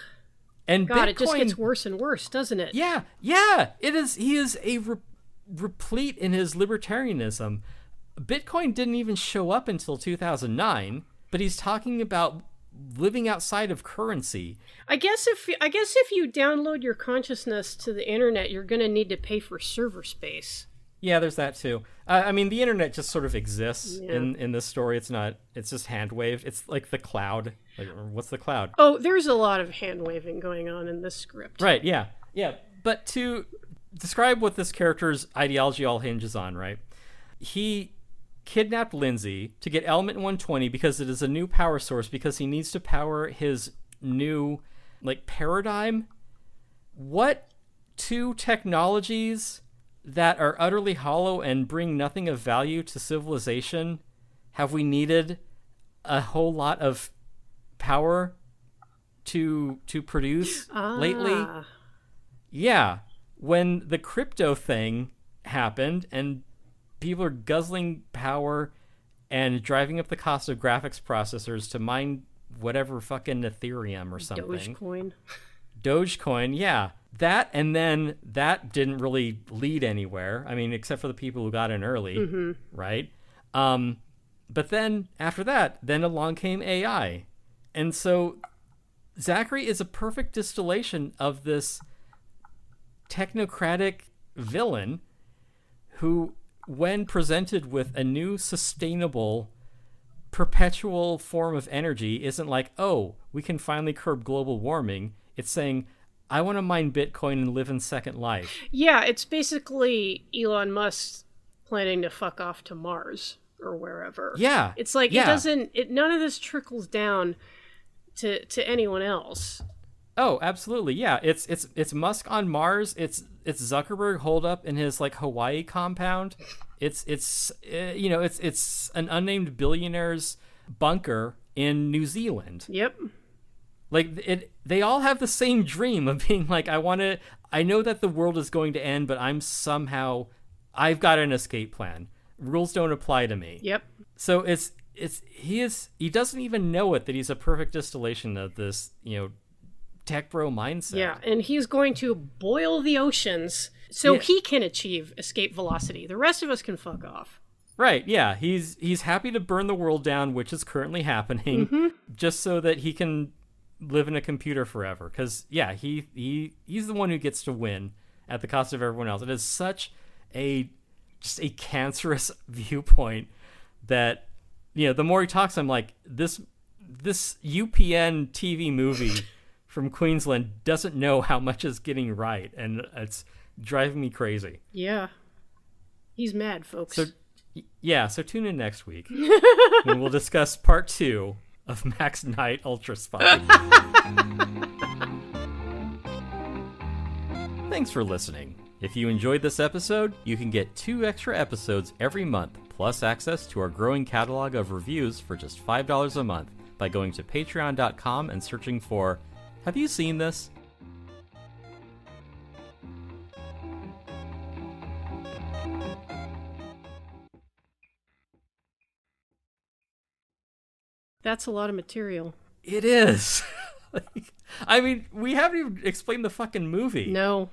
Speaker 1: And
Speaker 2: God,
Speaker 1: Bitcoin,
Speaker 2: it just gets worse and worse, doesn't it?
Speaker 1: Yeah, it is. He is a replete in his libertarianism. Bitcoin didn't even show up until 2009, but he's talking about living outside of currency.
Speaker 2: I guess if you download your consciousness to the internet, you're going to need to pay for server space.
Speaker 1: Yeah, there's that too. I mean, the internet just sort of exists
Speaker 2: Yeah.
Speaker 1: in this story. It's just hand waved. It's like the cloud. Like, what's the cloud?
Speaker 2: Oh, there's a lot of hand waving going on in this script.
Speaker 1: Right, yeah. But to describe what this character's ideology all hinges on, right? He kidnapped Lindsay to get Element 120 because it is a new power source, because he needs to power his new, like, paradigm. What two technologies that are utterly hollow and bring nothing of value to civilization have we needed a whole lot of power to produce lately? Yeah, when the crypto thing happened and people are guzzling power and driving up the cost of graphics processors to mine whatever fucking Ethereum or something. Dogecoin, yeah. That, and then that didn't really lead anywhere. I mean, except for the people who got in early, right? But then after that, then along came AI. And so Zachary is a perfect distillation of this technocratic villain who, when presented with a new sustainable perpetual form of energy, isn't like, oh, we can finally curb global warming. It's saying, I want to mine Bitcoin and live in Second Life.
Speaker 2: Yeah, it's basically Elon Musk planning to fuck off to Mars or wherever.
Speaker 1: Yeah.
Speaker 2: It's like, none of this trickles down to anyone else.
Speaker 1: Oh, absolutely. Yeah. It's Musk on Mars. It's Zuckerberg holed up in his like Hawaii compound. It's an unnamed billionaire's bunker in New Zealand.
Speaker 2: Yep.
Speaker 1: Like they all have the same dream of being like, I know that the world is going to end, but I've got an escape plan. Rules don't apply to me.
Speaker 2: Yep.
Speaker 1: So he doesn't even know it, that he's a perfect distillation of this, tech bro mindset.
Speaker 2: Yeah, and he's going to boil the oceans so he can achieve escape velocity. The rest of us can fuck off.
Speaker 1: Right, yeah. He's happy to burn the world down, which is currently happening, just so that he can live in a computer forever. Because, yeah, he's the one who gets to win at the cost of everyone else. It is such a cancerous viewpoint that, the more he talks, I'm like, this UPN TV movie from Queensland doesn't know how much is getting right, and it's driving me crazy.
Speaker 2: Yeah. He's mad, folks.
Speaker 1: So tune in next week when we'll discuss part 2 of Max Knight Ultra Spy. Thanks for listening. If you enjoyed this episode, you can get 2 extra episodes every month, plus access to our growing catalog of reviews for just $5 a month by going to patreon.com and searching for Have You Seen This?
Speaker 2: That's a lot of material.
Speaker 1: It is. We haven't even explained the fucking movie.
Speaker 2: No.